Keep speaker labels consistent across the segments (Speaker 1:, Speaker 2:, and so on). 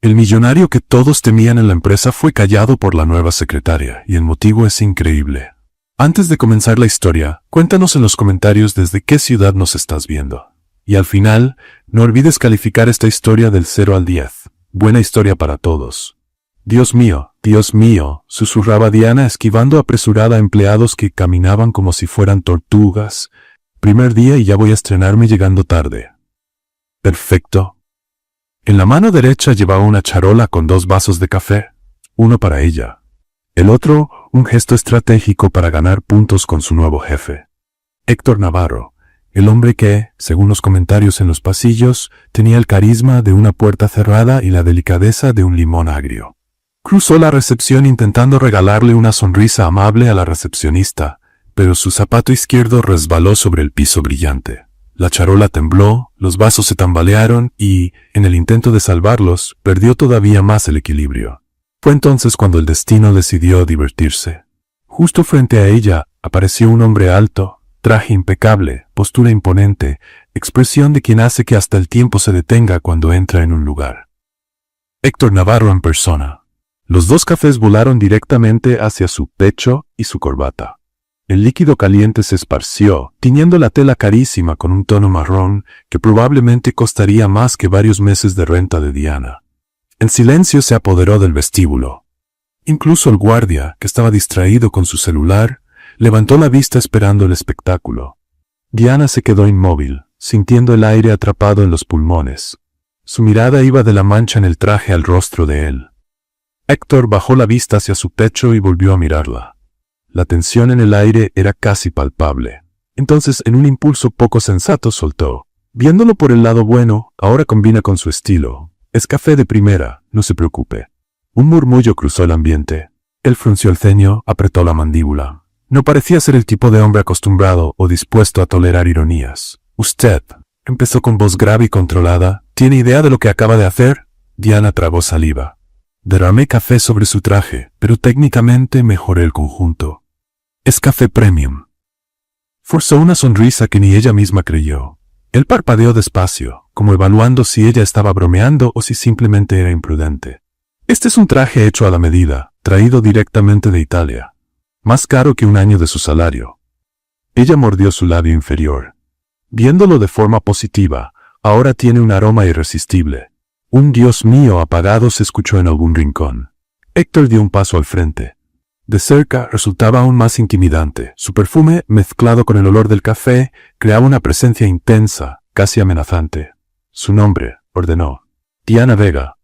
Speaker 1: El millonario que todos temían en la empresa fue callado por la nueva secretaria, y el motivo es increíble. Antes de comenzar la historia, cuéntanos en los comentarios desde qué ciudad nos estás viendo. Y al final, no olvides calificar esta historia del 0 al 10. Buena historia para todos. Dios mío, susurraba Diana esquivando apresurada a empleados que caminaban como si fueran tortugas. Primer día y ya voy a estrenarme llegando tarde. Perfecto. En la mano derecha llevaba una charola con 2 vasos de café, uno para ella. El otro, un gesto estratégico para ganar puntos con su nuevo jefe. Héctor Navarro, el hombre que, según los comentarios en los pasillos, tenía el carisma de una puerta cerrada y la delicadeza de un limón agrio. Cruzó la recepción intentando regalarle una sonrisa amable a la recepcionista, pero su zapato izquierdo resbaló sobre el piso brillante. La charola tembló, los vasos se tambalearon y, en el intento de salvarlos, perdió todavía más el equilibrio. Fue entonces cuando el destino decidió divertirse. Justo frente a ella apareció un hombre alto, traje impecable, postura imponente, expresión de quien hace que hasta el tiempo se detenga cuando entra en un lugar. Héctor Navarro en persona. Los 2 cafés volaron directamente hacia su pecho y su corbata. El líquido caliente se esparció, tiñendo la tela carísima con un tono marrón que probablemente costaría más que varios meses de renta de Diana. El silencio se apoderó del vestíbulo. Incluso el guardia, que estaba distraído con su celular, levantó la vista esperando el espectáculo. Diana se quedó inmóvil, sintiendo el aire atrapado en los pulmones. Su mirada iba de la mancha en el traje al rostro de él. Héctor bajó la vista hacia su pecho y volvió a mirarla. La tensión en el aire era casi palpable. Entonces, en un impulso poco sensato, soltó. Viéndolo por el lado bueno, ahora combina con su estilo. Es café de primera, no se preocupe. Un murmullo cruzó el ambiente. Él frunció el ceño, apretó la mandíbula. No parecía ser el tipo de hombre acostumbrado o dispuesto a tolerar ironías. Usted, empezó con voz grave y controlada, ¿tiene idea de lo que acaba de hacer? Diana tragó saliva. Derramé café sobre su traje, pero técnicamente mejoré el conjunto. Es café premium. Forzó una sonrisa que ni ella misma creyó. Él parpadeó despacio, como evaluando si ella estaba bromeando o si simplemente era imprudente. Este es un traje hecho a la medida, traído directamente de Italia. Más caro que un año de su salario. Ella mordió su labio inferior. Viéndolo de forma positiva, ahora tiene un aroma irresistible. Un Dios mío apagado se escuchó en algún rincón. Héctor dio un paso al frente. De cerca resultaba aún más intimidante. Su perfume, mezclado con el olor del café, creaba una presencia intensa, casi amenazante. Su nombre, ordenó. Diana Vega.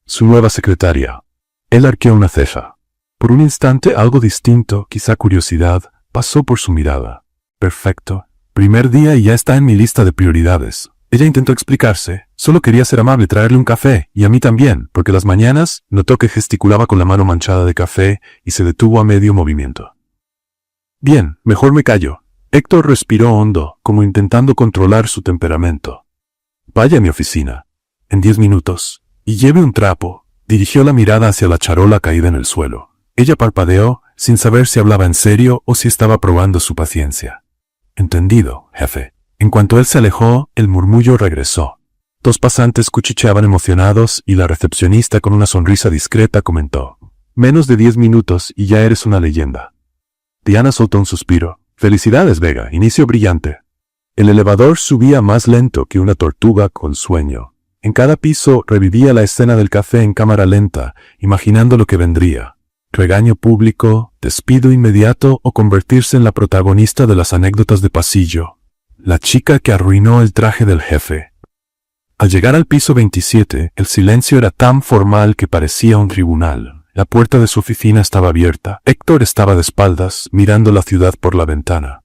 Speaker 1: Su nueva secretaria. Él arqueó una ceja. Por un instante algo distinto, quizá curiosidad, pasó por su mirada. Perfecto. Primer día y ya está en mi lista de prioridades. Ella intentó explicarse. Solo quería ser amable, traerle un café, y a mí también, porque las mañanas notó que gesticulaba con la mano manchada de café y se detuvo a medio movimiento. Bien, mejor me callo. Héctor respiró hondo, como intentando controlar su temperamento. Vaya a mi oficina. En 10 minutos. Y lleve un trapo. Dirigió la mirada hacia la charola caída en el suelo. Ella parpadeó, sin saber si hablaba en serio o si estaba probando su paciencia. Entendido, jefe. En cuanto él se alejó, el murmullo regresó. 2 pasantes cuchicheaban emocionados y la recepcionista con una sonrisa discreta comentó. Menos de 10 minutos y ya eres una leyenda. Diana soltó un suspiro. Felicidades, Vega, inicio brillante. El elevador subía más lento que una tortuga con sueño. En cada piso revivía la escena del café en cámara lenta, imaginando lo que vendría. Regaño público, despido inmediato o convertirse en la protagonista de las anécdotas de pasillo. La chica que arruinó el traje del jefe. Al llegar al piso 27, el silencio era tan formal que parecía un tribunal. La puerta de su oficina estaba abierta. Héctor estaba de espaldas, mirando la ciudad por la ventana.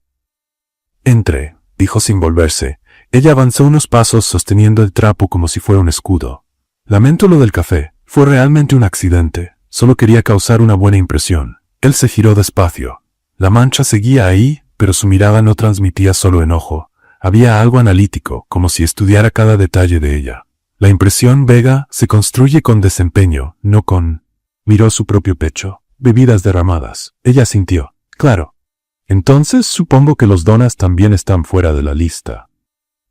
Speaker 1: Entre, dijo sin volverse. Ella avanzó unos pasos sosteniendo el trapo como si fuera un escudo. Lamento lo del café. Fue realmente un accidente. Solo quería causar una buena impresión. Él se giró despacio. La mancha seguía ahí, pero su mirada no transmitía solo enojo. Había algo analítico, como si estudiara cada detalle de ella. La impresión, Vega, se construye con desempeño, no con... Miró su propio pecho. Bebidas derramadas. Ella sintió. Claro. Entonces supongo que los donas también están fuera de la lista.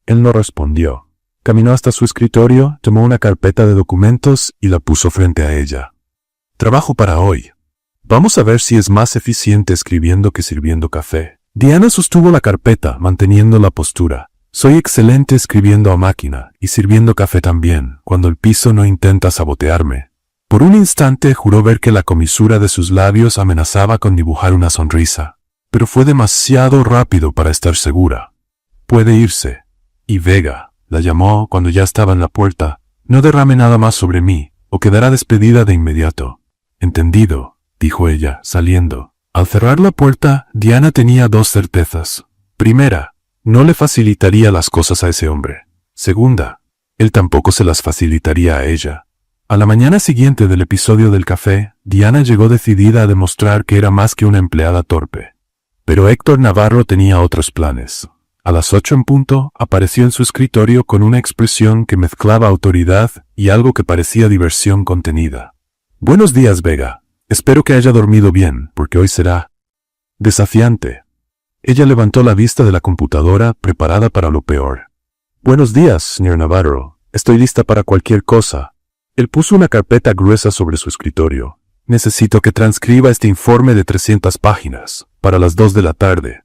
Speaker 1: Él no respondió. Caminó hasta su escritorio, tomó una carpeta de documentos y la puso frente a ella. Trabajo para hoy. Vamos a ver si es más eficiente escribiendo que sirviendo café. Diana sostuvo la carpeta, manteniendo la postura. Soy excelente escribiendo a máquina y sirviendo café también, cuando el piso no intenta sabotearme. Por un instante juró ver que la comisura de sus labios amenazaba con dibujar una sonrisa, pero fue demasiado rápido para estar segura. Puede irse. Y Vega la llamó cuando ya estaba en la puerta. No derrame nada más sobre mí, o quedará despedida de inmediato. Entendido, dijo ella, saliendo. Al cerrar la puerta, Diana tenía dos certezas. Primera, no le facilitaría las cosas a ese hombre. Segunda, él tampoco se las facilitaría a ella. A la mañana siguiente del episodio del café, Diana llegó decidida a demostrar que era más que una empleada torpe. Pero Héctor Navarro tenía otros planes. A las 8 en punto, apareció en su escritorio con una expresión que mezclaba autoridad y algo que parecía diversión contenida. Buenos días, Vega. Espero que haya dormido bien, porque hoy será desafiante. Ella levantó la vista de la computadora, preparada para lo peor. Buenos días, señor Navarro. Estoy lista para cualquier cosa. Él puso una carpeta gruesa sobre su escritorio. Necesito que transcriba este informe de 300 páginas, para las 2 de la tarde.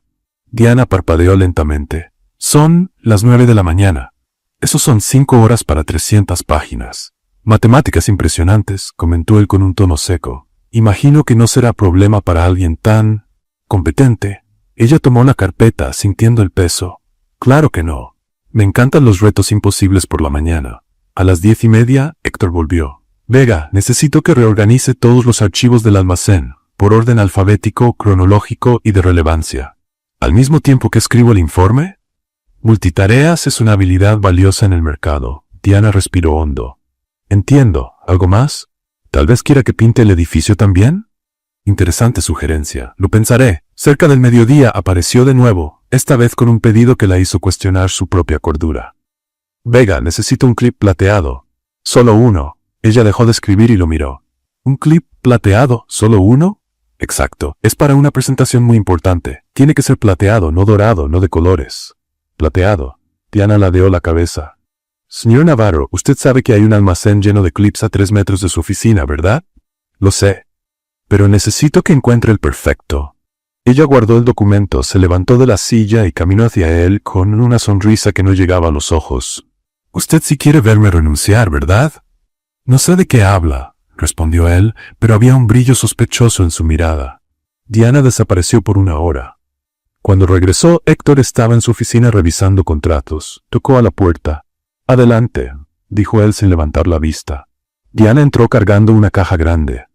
Speaker 1: Diana parpadeó lentamente. Son las 9 de la mañana. Esos son 5 horas para 300 páginas. Matemáticas impresionantes, comentó él con un tono seco. Imagino que no será problema para alguien tan competente. Ella tomó la carpeta, sintiendo el peso. Claro que no. Me encantan los retos imposibles por la mañana. A las 10:30, Héctor volvió. Vega, necesito que reorganice todos los archivos del almacén, por orden alfabético, cronológico y de relevancia. ¿Al mismo tiempo que escribo el informe? Multitareas es una habilidad valiosa en el mercado. Diana respiró hondo. Entiendo. ¿Algo más? ¿Tal vez quiera que pinte el edificio también? Interesante sugerencia. Lo pensaré. Cerca del mediodía apareció de nuevo, esta vez con un pedido que la hizo cuestionar su propia cordura. Vega, necesito un clip plateado. Solo uno. Ella dejó de escribir y lo miró. ¿Un clip plateado? ¿Solo uno? Exacto. Es para una presentación muy importante. Tiene que ser plateado, no dorado, no de colores. Plateado. Diana ladeó la cabeza. Señor Navarro, usted sabe que hay un almacén lleno de clips a 3 metros de su oficina, ¿verdad? Lo sé. Pero necesito que encuentre el perfecto. Ella guardó el documento, se levantó de la silla y caminó hacia él con una sonrisa que no llegaba a los ojos. Usted sí quiere verme renunciar, ¿verdad? No sé de qué habla, respondió él, pero había un brillo sospechoso en su mirada. Diana desapareció por 1 hora. Cuando regresó, Héctor estaba en su oficina revisando contratos. Tocó a la puerta. Adelante, dijo él sin levantar la vista. Diana entró cargando una caja grande.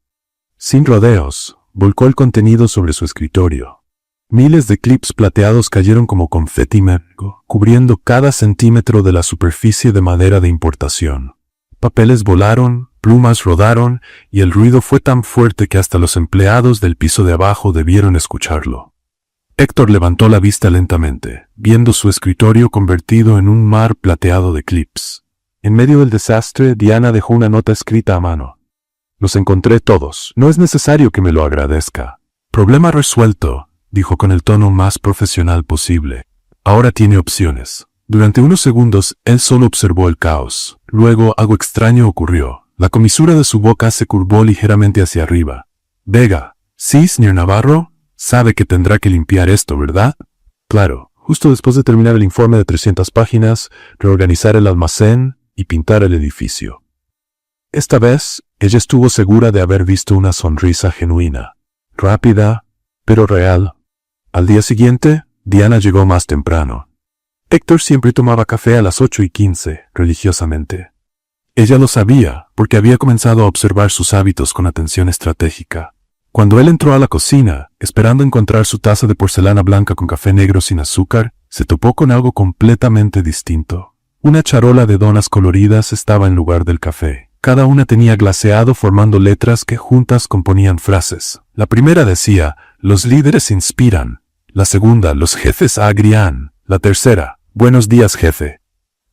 Speaker 1: Sin rodeos, volcó el contenido sobre su escritorio. Miles de clips plateados cayeron como confeti mergo, cubriendo cada centímetro de la superficie de madera de importación. Papeles volaron, plumas rodaron, y el ruido fue tan fuerte que hasta los empleados del piso de abajo debieron escucharlo. Héctor levantó la vista lentamente, viendo su escritorio convertido en un mar plateado de clips. En medio del desastre, Diana dejó una nota escrita a mano. Los encontré todos. No es necesario que me lo agradezca. Problema resuelto, dijo con el tono más profesional posible. Ahora tiene opciones. Durante unos segundos, él solo observó el caos. Luego, algo extraño ocurrió. La comisura de su boca se curvó ligeramente hacia arriba. Vega. Sí, señor Navarro. Sabe que tendrá que limpiar esto, ¿verdad? Claro. Justo después de terminar el informe de 300 páginas, reorganizar el almacén y pintar el edificio. Esta vez, ella estuvo segura de haber visto una sonrisa genuina. Rápida, pero real. Al día siguiente, Diana llegó más temprano. Héctor siempre tomaba café a las 8:15, religiosamente. Ella lo sabía, porque había comenzado a observar sus hábitos con atención estratégica. Cuando él entró a la cocina, esperando encontrar su taza de porcelana blanca con café negro sin azúcar, se topó con algo completamente distinto. Una charola de donas coloridas estaba en lugar del café. Cada una tenía glaseado formando letras que juntas componían frases. La primera decía, los líderes inspiran. La segunda, los jefes agrían. La tercera, buenos días, jefe.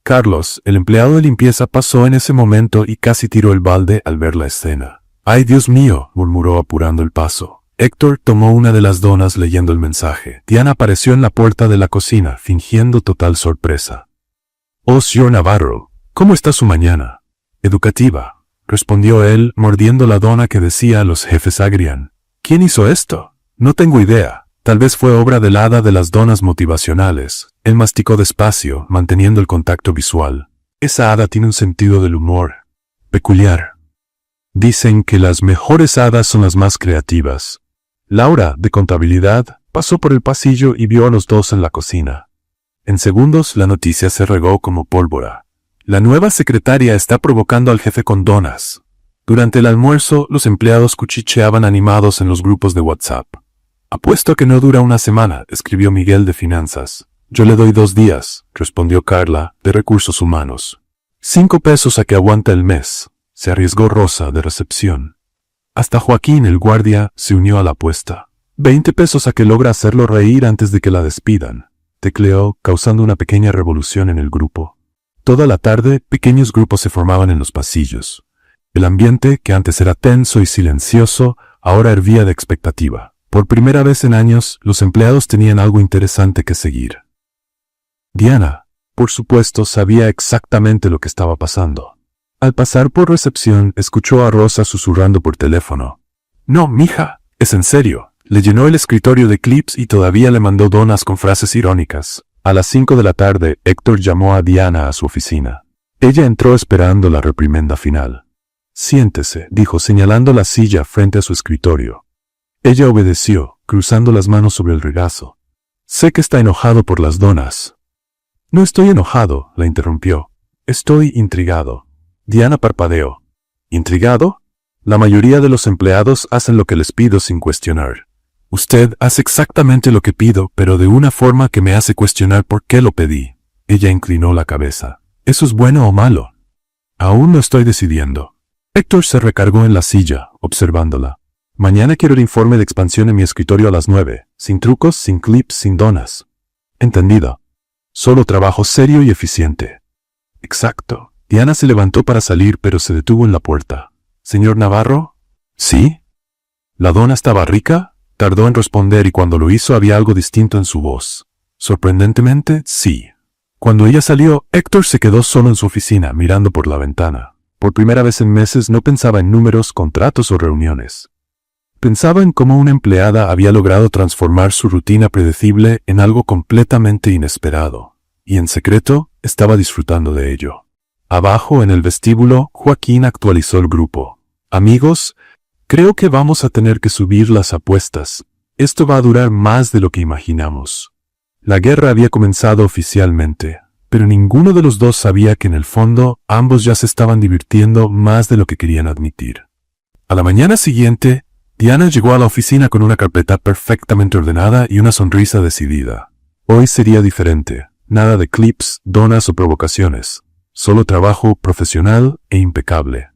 Speaker 1: Carlos, el empleado de limpieza, pasó en ese momento y casi tiró el balde al ver la escena. ¡Ay, Dios mío!, murmuró apurando el paso. Héctor tomó una de las donas leyendo el mensaje. Diana apareció en la puerta de la cocina, fingiendo total sorpresa. Oh, señor Navarro, ¿cómo está su mañana? Educativa, respondió él, mordiendo la dona que decía los jefes agrian. ¿Quién hizo esto? No tengo idea. Tal vez fue obra del hada de las donas motivacionales. Él masticó despacio, manteniendo el contacto visual. Esa hada tiene un sentido del humor peculiar. Dicen que las mejores hadas son las más creativas. Laura, de contabilidad, pasó por el pasillo y vio a los dos en la cocina. En segundos la noticia se regó como pólvora. La nueva secretaria está provocando al jefe con donas. Durante el almuerzo, los empleados cuchicheaban animados en los grupos de WhatsApp. Apuesto a que no dura una semana, escribió Miguel de Finanzas. Yo le doy 2 días, respondió Carla, de Recursos Humanos. 5 pesos a que aguanta el mes, se arriesgó Rosa, de Recepción. Hasta Joaquín, el guardia, se unió a la apuesta. 20 pesos a que logra hacerlo reír antes de que la despidan, tecleó, causando una pequeña revolución en el grupo. Toda la tarde, pequeños grupos se formaban en los pasillos. El ambiente, que antes era tenso y silencioso, ahora hervía de expectativa. Por primera vez en años, los empleados tenían algo interesante que seguir. Diana, por supuesto, sabía exactamente lo que estaba pasando. Al pasar por recepción, escuchó a Rosa susurrando por teléfono. No, mija, es en serio. Le llenó el escritorio de clips y todavía le mandó donas con frases irónicas. A las 5 de la tarde, Héctor llamó a Diana a su oficina. Ella entró esperando la reprimenda final. Siéntese, dijo señalando la silla frente a su escritorio. Ella obedeció, cruzando las manos sobre el regazo. Sé que está enojado por las donas. No estoy enojado, la interrumpió. Estoy intrigado. Diana parpadeó. ¿Intrigado? La mayoría de los empleados hacen lo que les pido sin cuestionar. Usted hace exactamente lo que pido, pero de una forma que me hace cuestionar por qué lo pedí. Ella inclinó la cabeza. ¿Eso es bueno o malo? Aún no estoy decidiendo. Héctor se recargó en la silla, observándola. Mañana quiero el informe de expansión en mi escritorio a las 9, sin trucos, sin clips, sin donas. Entendido. Solo trabajo serio y eficiente. Exacto. Diana se levantó para salir, pero se detuvo en la puerta. ¿Señor Navarro? ¿Sí? ¿La dona estaba rica? Tardó en responder y cuando lo hizo había algo distinto en su voz. Sorprendentemente, sí. Cuando ella salió, Héctor se quedó solo en su oficina, mirando por la ventana. Por primera vez en meses no pensaba en números, contratos o reuniones. Pensaba en cómo una empleada había logrado transformar su rutina predecible en algo completamente inesperado, y en secreto estaba disfrutando de ello. Abajo, en el vestíbulo, Joaquín actualizó el grupo. Amigos, creo que vamos a tener que subir las apuestas. Esto va a durar más de lo que imaginamos. La guerra había comenzado oficialmente, pero ninguno de los dos sabía que en el fondo ambos ya se estaban divirtiendo más de lo que querían admitir. A la mañana siguiente, Diana llegó a la oficina con una carpeta perfectamente ordenada y una sonrisa decidida. Hoy sería diferente. Nada de clips, donas o provocaciones. Solo trabajo profesional e impecable.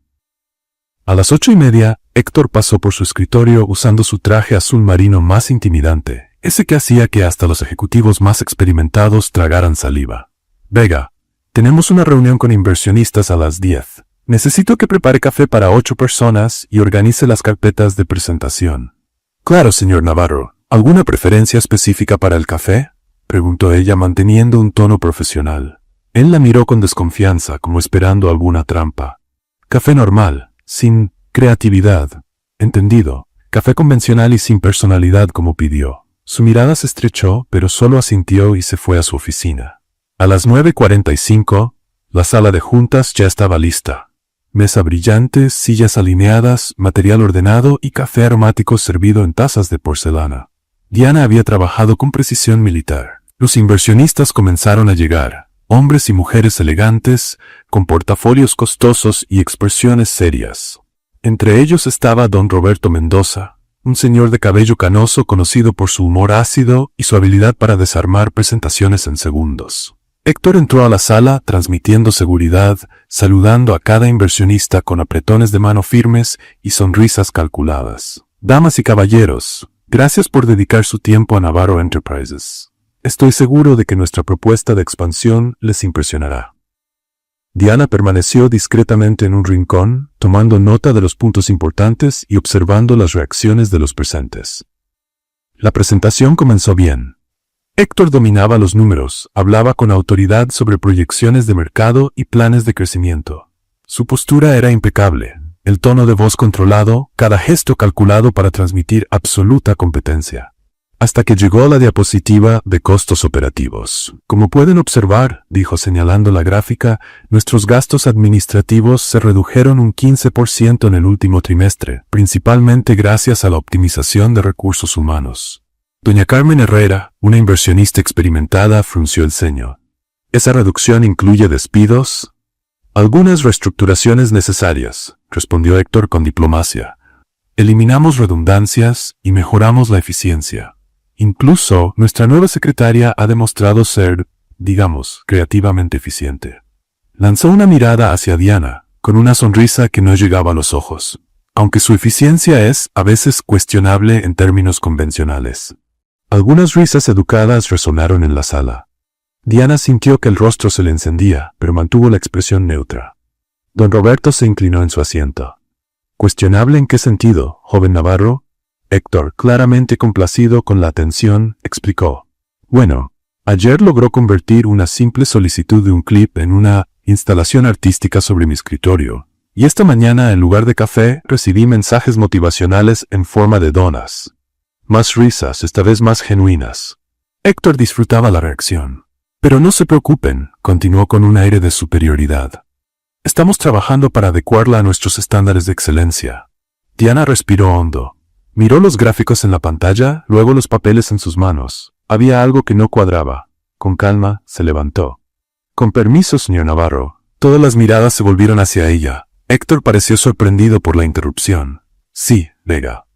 Speaker 1: A las 8:30, Héctor pasó por su escritorio usando su traje azul marino más intimidante, ese que hacía que hasta los ejecutivos más experimentados tragaran saliva. Vega, tenemos una reunión con inversionistas a las 10. Necesito que prepare café para 8 personas y organice las carpetas de presentación. Claro, señor Navarro. ¿Alguna preferencia específica para el café? Preguntó ella manteniendo un tono profesional. Él la miró con desconfianza, como esperando alguna trampa. Café normal, sin creatividad. Entendido. Café convencional y sin personalidad como pidió. Su mirada se estrechó, pero solo asintió y se fue a su oficina. A las 9:45, la sala de juntas ya estaba lista. Mesa brillante, sillas alineadas, material ordenado y café aromático servido en tazas de porcelana. Diana había trabajado con precisión militar. Los inversionistas comenzaron a llegar, hombres y mujeres elegantes, con portafolios costosos y expresiones serias. Entre ellos estaba don Roberto Mendoza, un señor de cabello canoso conocido por su humor ácido y su habilidad para desarmar presentaciones en segundos. Héctor entró a la sala transmitiendo seguridad, saludando a cada inversionista con apretones de mano firmes y sonrisas calculadas. Damas y caballeros, gracias por dedicar su tiempo a Navarro Enterprises. Estoy seguro de que nuestra propuesta de expansión les impresionará. Diana permaneció discretamente en un rincón, tomando nota de los puntos importantes y observando las reacciones de los presentes. La presentación comenzó bien. Héctor dominaba los números, hablaba con autoridad sobre proyecciones de mercado y planes de crecimiento. Su postura era impecable, el tono de voz controlado, cada gesto calculado para transmitir absoluta competencia. Hasta que llegó la diapositiva de costos operativos. Como pueden observar, dijo señalando la gráfica, nuestros gastos administrativos se redujeron un 15% en el último trimestre, principalmente gracias a la optimización de recursos humanos. Doña Carmen Herrera, una inversionista experimentada, frunció el ceño. ¿Esa reducción incluye despidos? Algunas reestructuraciones necesarias, respondió Héctor con diplomacia. Eliminamos redundancias y mejoramos la eficiencia. Incluso, nuestra nueva secretaria ha demostrado ser, digamos, creativamente eficiente. Lanzó una mirada hacia Diana, con una sonrisa que no llegaba a los ojos, aunque su eficiencia es, a veces, cuestionable en términos convencionales. Algunas risas educadas resonaron en la sala. Diana sintió que el rostro se le encendía, pero mantuvo la expresión neutra. Don Roberto se inclinó en su asiento. ¿Cuestionable en qué sentido, joven Navarro? Héctor, claramente complacido con la atención, explicó. Bueno, ayer logró convertir una simple solicitud de un clip en una instalación artística sobre mi escritorio, y esta mañana, en lugar de café, recibí mensajes motivacionales en forma de donas. Más risas, esta vez más genuinas. Héctor disfrutaba la reacción. Pero no se preocupen, continuó con un aire de superioridad. Estamos trabajando para adecuarla a nuestros estándares de excelencia. Diana respiró hondo. Miró los gráficos en la pantalla, luego los papeles en sus manos. Había algo que no cuadraba. Con calma, se levantó. Con permiso, señor Navarro. Todas las miradas se volvieron hacia ella. Héctor pareció sorprendido por la interrupción. Sí, Vega.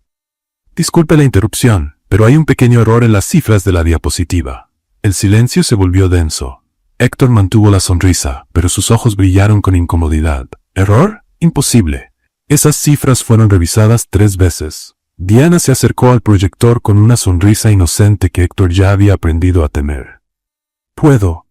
Speaker 1: Disculpe la interrupción, pero hay un pequeño error en las cifras de la diapositiva. El silencio se volvió denso. Héctor mantuvo la sonrisa, pero sus ojos brillaron con incomodidad. ¿Error? Imposible. Esas cifras fueron revisadas 3 veces. Diana se acercó al proyector con una sonrisa inocente que Héctor ya había aprendido a temer. ¿Puedo?,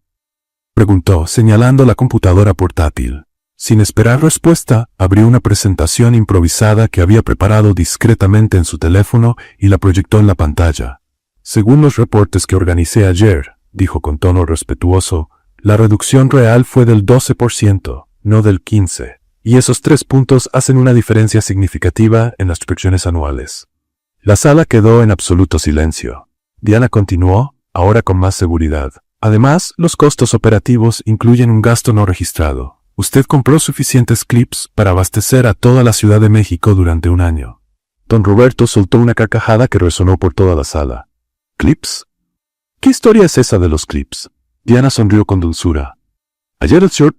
Speaker 1: preguntó, señalando la computadora portátil. Sin esperar respuesta, abrió una presentación improvisada que había preparado discretamente en su teléfono y la proyectó en la pantalla. Según los reportes que organicé ayer, dijo con tono respetuoso, la reducción real fue del 12%, no del 15%. Y esos 3 puntos hacen una diferencia significativa en las proyecciones anuales. La sala quedó en absoluto silencio. Diana continuó, ahora con más seguridad. Además, los costos operativos incluyen un gasto no registrado. Usted compró suficientes clips para abastecer a toda la Ciudad de México durante un año. Don Roberto soltó una carcajada que resonó por toda la sala. ¿Clips? ¿Qué historia es esa de los clips? Diana sonrió con dulzura. Ayer el señor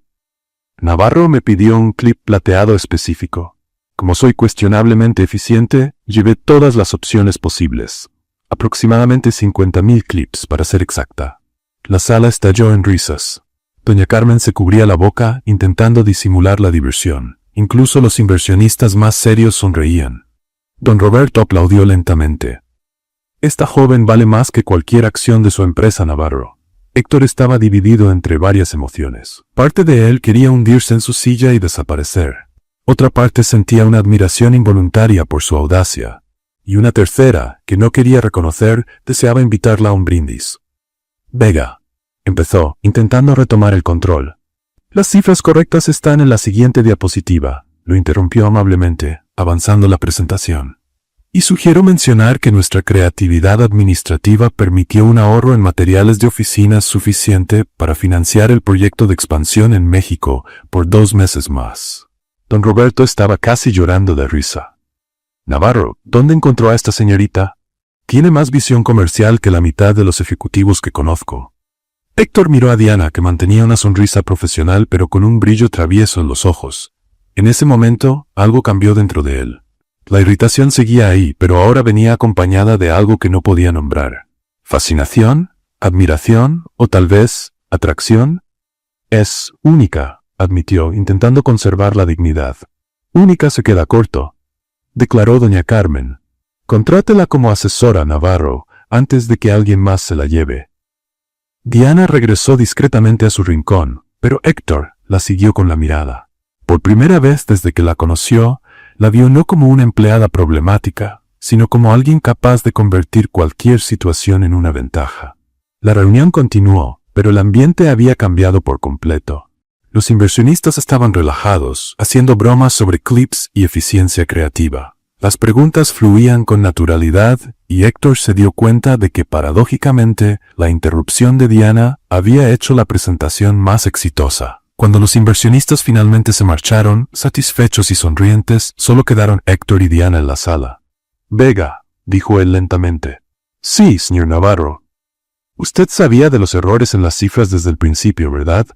Speaker 1: Navarro me pidió un clip plateado específico. Como soy cuestionablemente eficiente, llevé todas las opciones posibles. Aproximadamente 50,000 clips, para ser exacta. La sala estalló en risas. Doña Carmen se cubría la boca, intentando disimular la diversión. Incluso los inversionistas más serios sonreían. Don Roberto aplaudió lentamente. Esta joven vale más que cualquier acción de su empresa, Navarro. Héctor estaba dividido entre varias emociones. Parte de él quería hundirse en su silla y desaparecer. Otra parte sentía una admiración involuntaria por su audacia. Y una tercera, que no quería reconocer, deseaba invitarla a un brindis. Vega, empezó, intentando retomar el control. Las cifras correctas están en la siguiente diapositiva, lo interrumpió amablemente, avanzando la presentación. Y sugiero mencionar que nuestra creatividad administrativa permitió un ahorro en materiales de oficina suficiente para financiar el proyecto de expansión en México por 2 meses más. Don Roberto estaba casi llorando de risa. Navarro, ¿dónde encontró a esta señorita? Tiene más visión comercial que la mitad de los ejecutivos que conozco. Héctor miró a Diana, que mantenía una sonrisa profesional pero con un brillo travieso en los ojos. En ese momento, algo cambió dentro de él. La irritación seguía ahí, pero ahora venía acompañada de algo que no podía nombrar. ¿Fascinación? ¿Admiración? ¿O tal vez, atracción? Es única, admitió, intentando conservar la dignidad. Única se queda corto, declaró doña Carmen. Contrátela como asesora, Navarro, antes de que alguien más se la lleve. Diana regresó discretamente a su rincón, pero Héctor la siguió con la mirada. Por primera vez desde que la conoció, la vio no como una empleada problemática, sino como alguien capaz de convertir cualquier situación en una ventaja. La reunión continuó, pero el ambiente había cambiado por completo. Los inversionistas estaban relajados, haciendo bromas sobre clips y eficiencia creativa. Las preguntas fluían con naturalidad y Héctor se dio cuenta de que paradójicamente la interrupción de Diana había hecho la presentación más exitosa. Cuando los inversionistas finalmente se marcharon, satisfechos y sonrientes, solo quedaron Héctor y Diana en la sala. «Vega», dijo él lentamente. «Sí, señor Navarro. Usted sabía de los errores en las cifras desde el principio, ¿verdad?»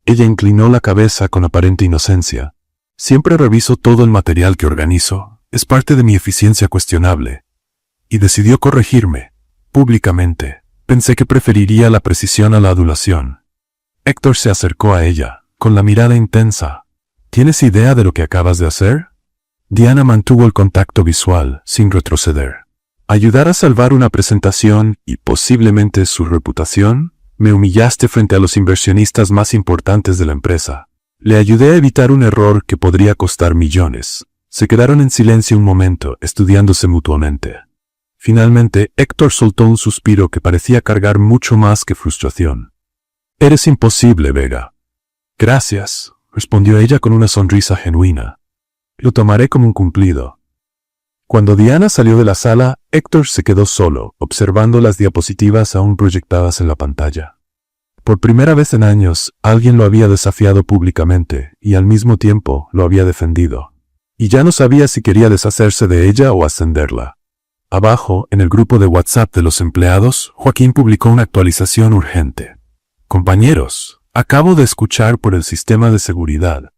Speaker 1: Ella inclinó la cabeza con aparente inocencia. «Siempre reviso todo el material que organizo. Es parte de mi eficiencia cuestionable». Y decidió corregirme, públicamente. Pensé que preferiría la precisión a la adulación. Héctor se acercó a ella, con la mirada intensa. «¿Tienes idea de lo que acabas de hacer?» Diana mantuvo el contacto visual, sin retroceder. «¿Ayudar a salvar una presentación y posiblemente su reputación? Me humillaste frente a los inversionistas más importantes de la empresa. Le ayudé a evitar un error que podría costar millones». Se quedaron en silencio un momento, estudiándose mutuamente. Finalmente, Héctor soltó un suspiro que parecía cargar mucho más que frustración. «Eres imposible, Vega». «Gracias», respondió ella con una sonrisa genuina. «Lo tomaré como un cumplido». Cuando Diana salió de la sala, Héctor se quedó solo, observando las diapositivas aún proyectadas en la pantalla. Por primera vez en años, alguien lo había desafiado públicamente y al mismo tiempo lo había defendido. Y ya no sabía si quería deshacerse de ella o ascenderla. Abajo, en el grupo de WhatsApp de los empleados, Joaquín publicó una actualización urgente. «Compañeros, acabo de escuchar por el sistema de seguridad».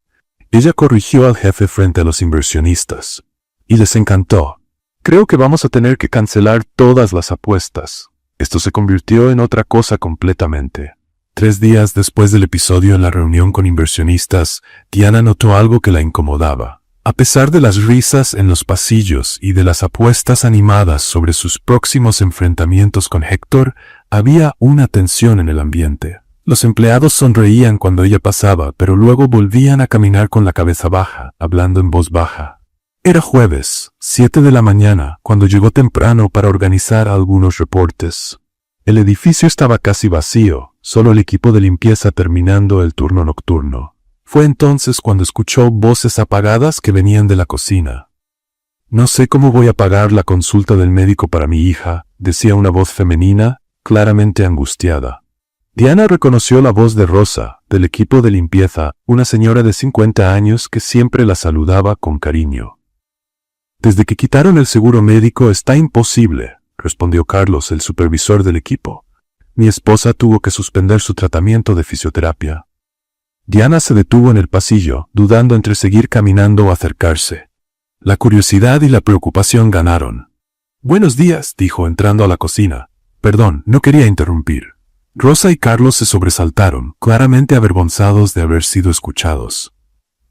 Speaker 1: Ella corrigió al jefe frente a los inversionistas. Y les encantó. «Creo que vamos a tener que cancelar todas las apuestas». Esto se convirtió en otra cosa completamente. 3 días después del episodio en la reunión con inversionistas, Diana notó algo que la incomodaba. A pesar de las risas en los pasillos y de las apuestas animadas sobre sus próximos enfrentamientos con Héctor, había una tensión en el ambiente. Los empleados sonreían cuando ella pasaba, pero luego volvían a caminar con la cabeza baja, hablando en voz baja. Era jueves, 7 de la mañana, cuando llegó temprano para organizar algunos reportes. El edificio estaba casi vacío, solo el equipo de limpieza terminando el turno nocturno. Fue entonces cuando escuchó voces apagadas que venían de la cocina. «No sé cómo voy a pagar la consulta del médico para mi hija», decía una voz femenina, claramente angustiada. Diana reconoció la voz de Rosa, del equipo de limpieza, una señora de 50 años que siempre la saludaba con cariño. «Desde que quitaron el seguro médico está imposible», respondió Carlos, el supervisor del equipo. «Mi esposa tuvo que suspender su tratamiento de fisioterapia». Diana se detuvo en el pasillo, dudando entre seguir caminando o acercarse. La curiosidad y la preocupación ganaron. «Buenos días», dijo entrando a la cocina. «Perdón, no quería interrumpir». Rosa y Carlos se sobresaltaron, claramente avergonzados de haber sido escuchados.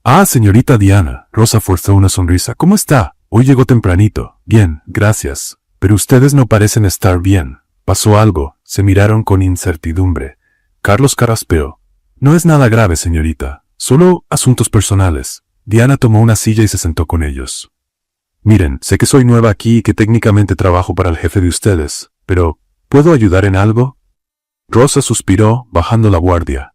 Speaker 1: «Ah, señorita Diana», Rosa forzó una sonrisa. «¿Cómo está? Hoy llegó tempranito». «Bien, gracias. Pero ustedes no parecen estar bien. ¿Pasó algo?» Se miraron con incertidumbre. Carlos carraspeó. «No es nada grave, señorita. Solo asuntos personales». Diana tomó una silla y se sentó con ellos. «Miren, sé que soy nueva aquí y que técnicamente trabajo para el jefe de ustedes, pero ¿puedo ayudar en algo?» Rosa suspiró, bajando la guardia.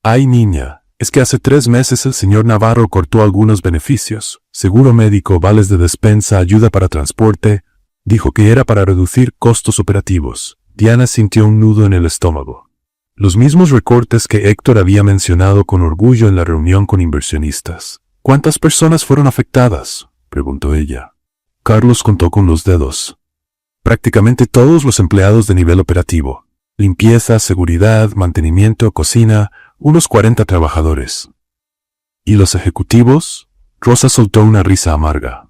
Speaker 1: «Ay, niña. Es que hace 3 meses el señor Navarro cortó algunos beneficios. Seguro médico, vales de despensa, ayuda para transporte. Dijo que era para reducir costos operativos». Diana sintió un nudo en el estómago. Los mismos recortes que Héctor había mencionado con orgullo en la reunión con inversionistas. «¿Cuántas personas fueron afectadas?», preguntó ella. Carlos contó con los dedos. «Prácticamente todos los empleados de nivel operativo. Limpieza, seguridad, mantenimiento, cocina, unos 40 trabajadores». «¿Y los ejecutivos?». Rosa soltó una risa amarga.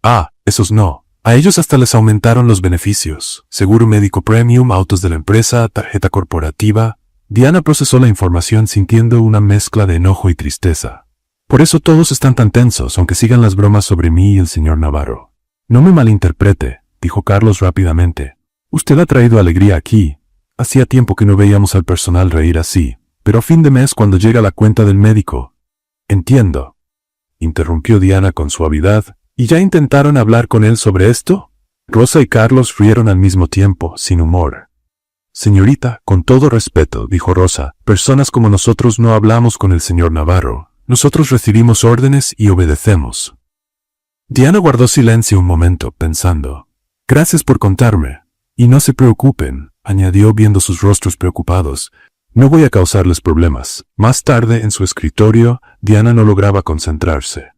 Speaker 1: «Ah, esos no. A ellos hasta les aumentaron los beneficios. Seguro médico premium, autos de la empresa, tarjeta corporativa». Diana procesó la información sintiendo una mezcla de enojo y tristeza. «Por eso todos están tan tensos, aunque sigan las bromas sobre mí y el señor Navarro». «No me malinterprete», dijo Carlos rápidamente. «Usted ha traído alegría aquí. Hacía tiempo que no veíamos al personal reír así. Pero a fin de mes cuando llega la cuenta del médico». «Entiendo», interrumpió Diana con suavidad. «¿Y ya intentaron hablar con él sobre esto?». Rosa y Carlos rieron al mismo tiempo, sin humor. Señorita, con todo respeto, dijo Rosa, personas como nosotros no hablamos con el señor Navarro. Nosotros recibimos órdenes y obedecemos. Diana guardó silencio un momento, pensando. Gracias por contarme. Y no se preocupen, añadió viendo sus rostros preocupados. No voy a causarles problemas. Más tarde, en su escritorio, Diana no lograba concentrarse.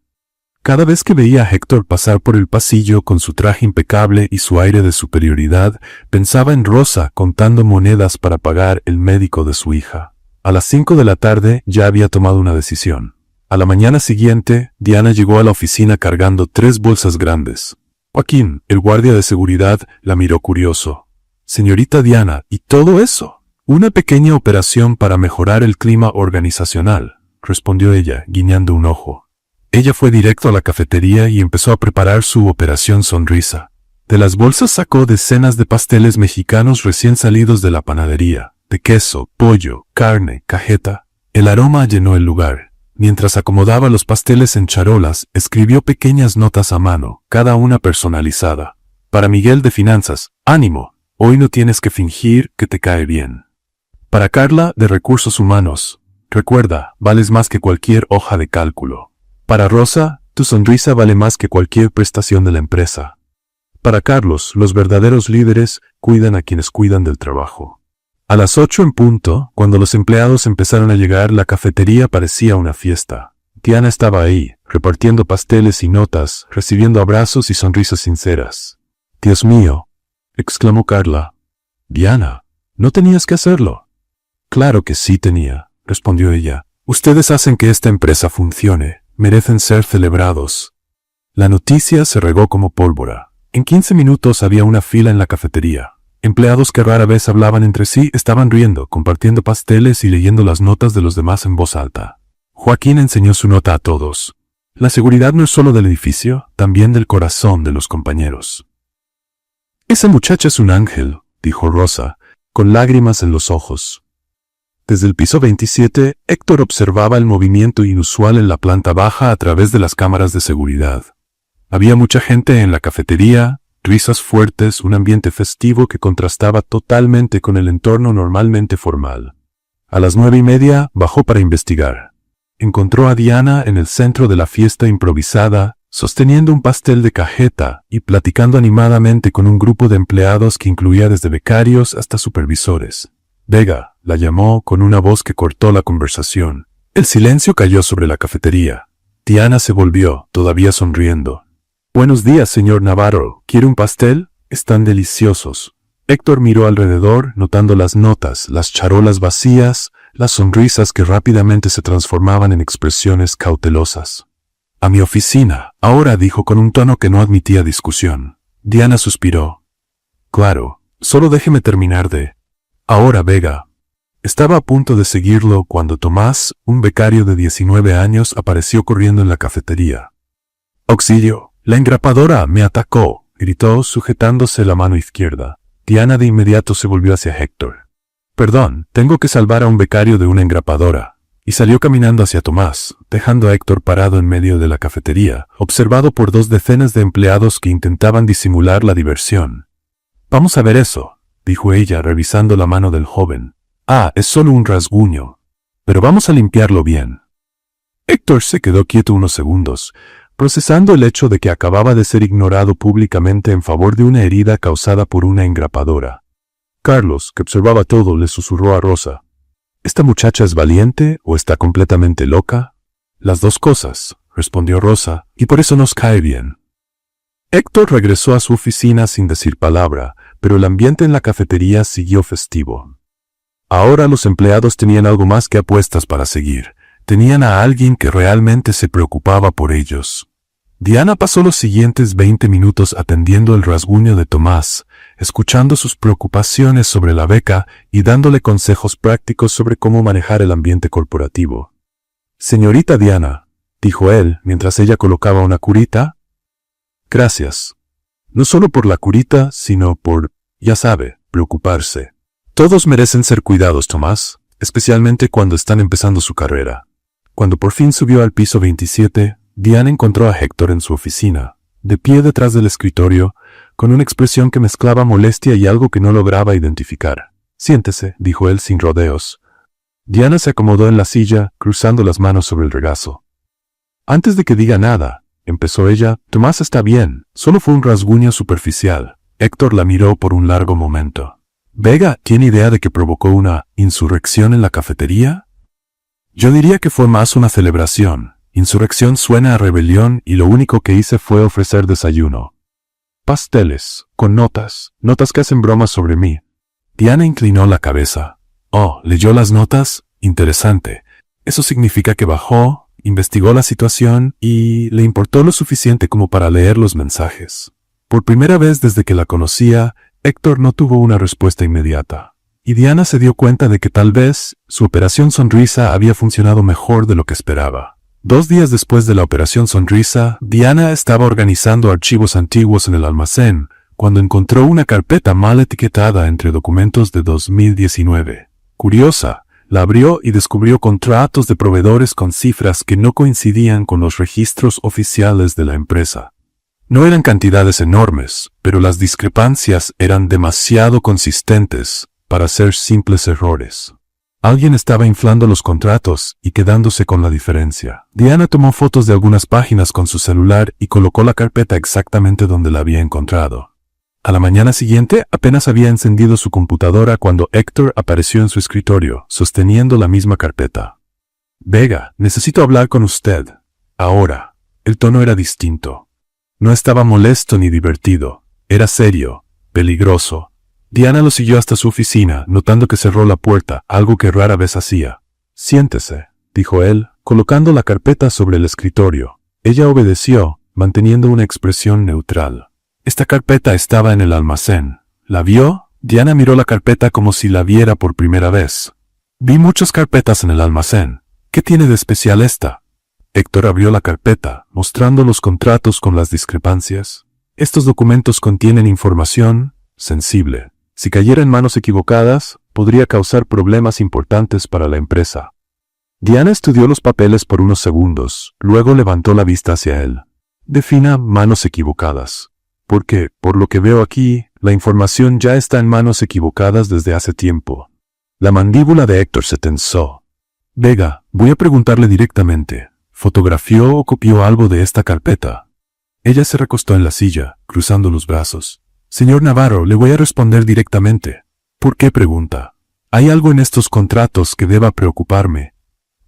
Speaker 1: Cada vez que veía a Héctor pasar por el pasillo con su traje impecable y su aire de superioridad, pensaba en Rosa contando monedas para pagar el médico de su hija. A las 5 de la tarde ya había tomado una decisión. A la mañana siguiente, Diana llegó a la oficina cargando 3 bolsas grandes. Joaquín, el guardia de seguridad, la miró curioso. Señorita Diana, ¿y todo eso? Una pequeña operación para mejorar el clima organizacional, respondió ella, guiñando un ojo. Ella fue directo a la cafetería y empezó a preparar su operación sonrisa. De las bolsas sacó decenas de pasteles mexicanos recién salidos de la panadería, de queso, pollo, carne, cajeta. El aroma llenó el lugar. Mientras acomodaba los pasteles en charolas, escribió pequeñas notas a mano, cada una personalizada. Para Miguel de Finanzas, ánimo, hoy no tienes que fingir que te cae bien. Para Carla, de Recursos Humanos, recuerda, vales más que cualquier hoja de cálculo. Para Rosa, tu sonrisa vale más que cualquier prestación de la empresa. Para Carlos, los verdaderos líderes cuidan a quienes cuidan del trabajo. A las 8 en punto, cuando los empleados empezaron a llegar, la cafetería parecía una fiesta. Diana estaba ahí, repartiendo pasteles y notas, recibiendo abrazos y sonrisas sinceras. «Dios mío», exclamó Carla. «Diana, no tenías que hacerlo». «Claro que sí tenía», respondió ella. «Ustedes hacen que esta empresa funcione. Merecen ser celebrados». La noticia se regó como pólvora. En 15 minutos había una fila en la cafetería. Empleados que rara vez hablaban entre sí estaban riendo, compartiendo pasteles y leyendo las notas de los demás en voz alta. Joaquín enseñó su nota a todos. La seguridad no es solo del edificio, también del corazón de los compañeros. «Esa muchacha es un ángel», dijo Rosa, con lágrimas en los ojos. Desde el piso 27, Héctor observaba el movimiento inusual en la planta baja a través de las cámaras de seguridad. Había mucha gente en la cafetería, risas fuertes, un ambiente festivo que contrastaba totalmente con el entorno normalmente formal. A las 9:30 bajó para investigar. Encontró a Diana en el centro de la fiesta improvisada, sosteniendo un pastel de cajeta y platicando animadamente con un grupo de empleados que incluía desde becarios hasta supervisores. «Vega», la llamó con una voz que cortó la conversación. El silencio cayó sobre la cafetería. Diana se volvió, todavía sonriendo. «Buenos días, señor Navarro. ¿Quiere un pastel? Están deliciosos». Héctor miró alrededor, notando las notas, las charolas vacías, las sonrisas que rápidamente se transformaban en expresiones cautelosas. «A mi oficina», ahora dijo con un tono que no admitía discusión. Diana suspiró. «Claro, solo déjeme terminar de... Ahora, Vega». Estaba a punto de seguirlo cuando Tomás, un becario de 19 años, apareció corriendo en la cafetería. «Auxilio, la engrapadora me atacó», gritó, sujetándose la mano izquierda. Diana de inmediato se volvió hacia Héctor. «Perdón, tengo que salvar a un becario de una engrapadora», y salió caminando hacia Tomás, dejando a Héctor parado en medio de la cafetería, observado por 2 decenas de empleados que intentaban disimular la diversión. «Vamos a ver eso», dijo ella, revisando la mano del joven. «Ah, es solo un rasguño. Pero vamos a limpiarlo bien». Héctor se quedó quieto unos segundos, procesando el hecho de que acababa de ser ignorado públicamente en favor de una herida causada por una engrapadora. Carlos, que observaba todo, le susurró a Rosa. «¿Esta muchacha es valiente o está completamente loca?» «Las dos cosas», respondió Rosa, «y por eso nos cae bien». Héctor regresó a su oficina sin decir palabra, pero el ambiente en la cafetería siguió festivo. Ahora los empleados tenían algo más que apuestas para seguir. Tenían a alguien que realmente se preocupaba por ellos. Diana pasó los siguientes 20 minutos atendiendo el rasguño de Tomás, escuchando sus preocupaciones sobre la beca y dándole consejos prácticos sobre cómo manejar el ambiente corporativo. «Señorita Diana», dijo él mientras ella colocaba una curita. «Gracias. No solo por la curita, sino por, ya sabe, preocuparse. Todos merecen ser cuidados, Tomás, especialmente cuando están empezando su carrera». Cuando por fin subió al piso 27, Diana encontró a Héctor en su oficina, de pie detrás del escritorio, con una expresión que mezclaba molestia y algo que no lograba identificar. Siéntese, dijo él sin rodeos. Diana se acomodó en la silla, cruzando las manos sobre el regazo. Antes de que diga nada, empezó ella, Tomás está bien, solo fue un rasguño superficial. Héctor la miró por un largo momento. ¿Vega tiene idea de que provocó una insurrección en la cafetería? Yo diría que fue más una celebración. Insurrección suena a rebelión y lo único que hice fue ofrecer desayuno. Pasteles, con notas que hacen bromas sobre mí. Diana inclinó la cabeza. Oh, ¿leyó las notas? Interesante. Eso significa que bajó, investigó la situación y le importó lo suficiente como para leer los mensajes. Por primera vez desde que la conocía, Héctor no tuvo una respuesta inmediata. Y Diana se dio cuenta de que tal vez su operación sonrisa había funcionado mejor de lo que esperaba. 2 días después de la operación sonrisa, Diana estaba organizando archivos antiguos en el almacén, cuando encontró una carpeta mal etiquetada entre documentos de 2019. Curiosa, la abrió y descubrió contratos de proveedores con cifras que no coincidían con los registros oficiales de la empresa. No eran cantidades enormes, pero las discrepancias eran demasiado consistentes para ser simples errores. Alguien estaba inflando los contratos y quedándose con la diferencia. Diana tomó fotos de algunas páginas con su celular y colocó la carpeta exactamente donde la había encontrado. A la mañana siguiente apenas había encendido su computadora cuando Héctor apareció en su escritorio, sosteniendo la misma carpeta. «Vega, necesito hablar con usted. Ahora». El tono era distinto. No estaba molesto ni divertido. Era serio, peligroso. Diana lo siguió hasta su oficina, notando que cerró la puerta, algo que rara vez hacía. «Siéntese», dijo él, colocando la carpeta sobre el escritorio. Ella obedeció, manteniendo una expresión neutral. Esta carpeta estaba en el almacén. ¿La vio? Diana miró la carpeta como si la viera por primera vez. «Vi muchas carpetas en el almacén. ¿Qué tiene de especial esta?» Héctor abrió la carpeta, mostrando los contratos con las discrepancias. Estos documentos contienen información sensible. Si cayera en manos equivocadas, podría causar problemas importantes para la empresa. Diana estudió los papeles por unos segundos, luego levantó la vista hacia él. Defina manos equivocadas. Porque, por lo que veo aquí, la información ya está en manos equivocadas desde hace tiempo. La mandíbula de Héctor se tensó. «Vega, voy a preguntarle directamente. ¿Fotografió o copió algo de esta carpeta?» Ella se recostó en la silla, cruzando los brazos. «Señor Navarro, le voy a responder directamente». «¿Por qué?», pregunta. «Hay algo en estos contratos que deba preocuparme.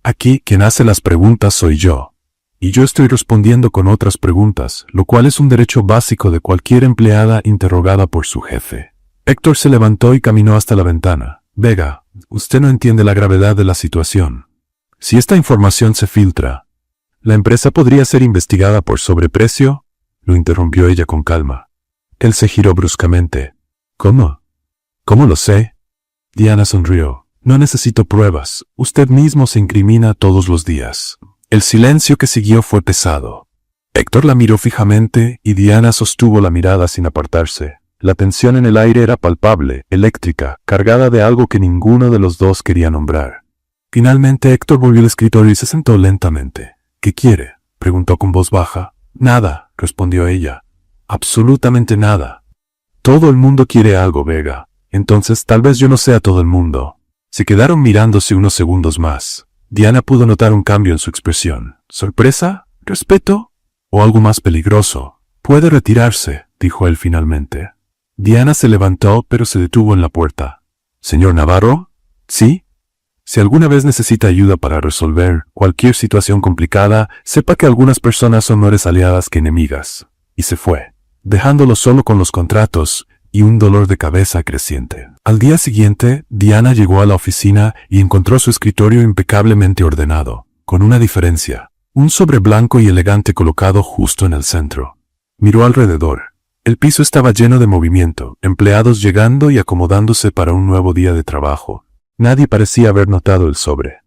Speaker 1: Aquí quien hace las preguntas soy yo. Y yo estoy respondiendo con otras preguntas, lo cual es un derecho básico de cualquier empleada interrogada por su jefe». Héctor se levantó y caminó hasta la ventana. «Vega, usted no entiende la gravedad de la situación. Si esta información se filtra, ¿la empresa podría ser investigada por sobreprecio?», lo interrumpió ella con calma. Él se giró bruscamente. «¿Cómo? ¿Cómo lo sé?» Diana sonrió. «No necesito pruebas. Usted mismo se incrimina todos los días». El silencio que siguió fue pesado. Héctor la miró fijamente y Diana sostuvo la mirada sin apartarse. La tensión en el aire era palpable, eléctrica, cargada de algo que ninguno de los dos quería nombrar. Finalmente Héctor volvió al escritorio y se sentó lentamente. «¿Qué quiere?», preguntó con voz baja. «Nada», respondió ella. «Absolutamente nada. Todo el mundo quiere algo, Vega. Entonces tal vez yo no sea todo el mundo». Se quedaron mirándose unos segundos más. Diana pudo notar un cambio en su expresión. ¿Sorpresa? ¿Respeto? ¿O algo más peligroso? «Puede retirarse», dijo él finalmente. Diana se levantó, pero se detuvo en la puerta. «¿Señor Navarro?» «¿Sí?» Si alguna vez necesita ayuda para resolver cualquier situación complicada, sepa que algunas personas son mejores aliadas que enemigas». Y se fue, dejándolo solo con los contratos y un dolor de cabeza creciente. Al día siguiente, Diana llegó a la oficina y encontró su escritorio impecablemente ordenado, con una diferencia: un sobre blanco y elegante colocado justo en el centro. Miró alrededor. El piso estaba lleno de movimiento, empleados llegando y acomodándose para un nuevo día de trabajo. Nadie parecía haber notado el sobre.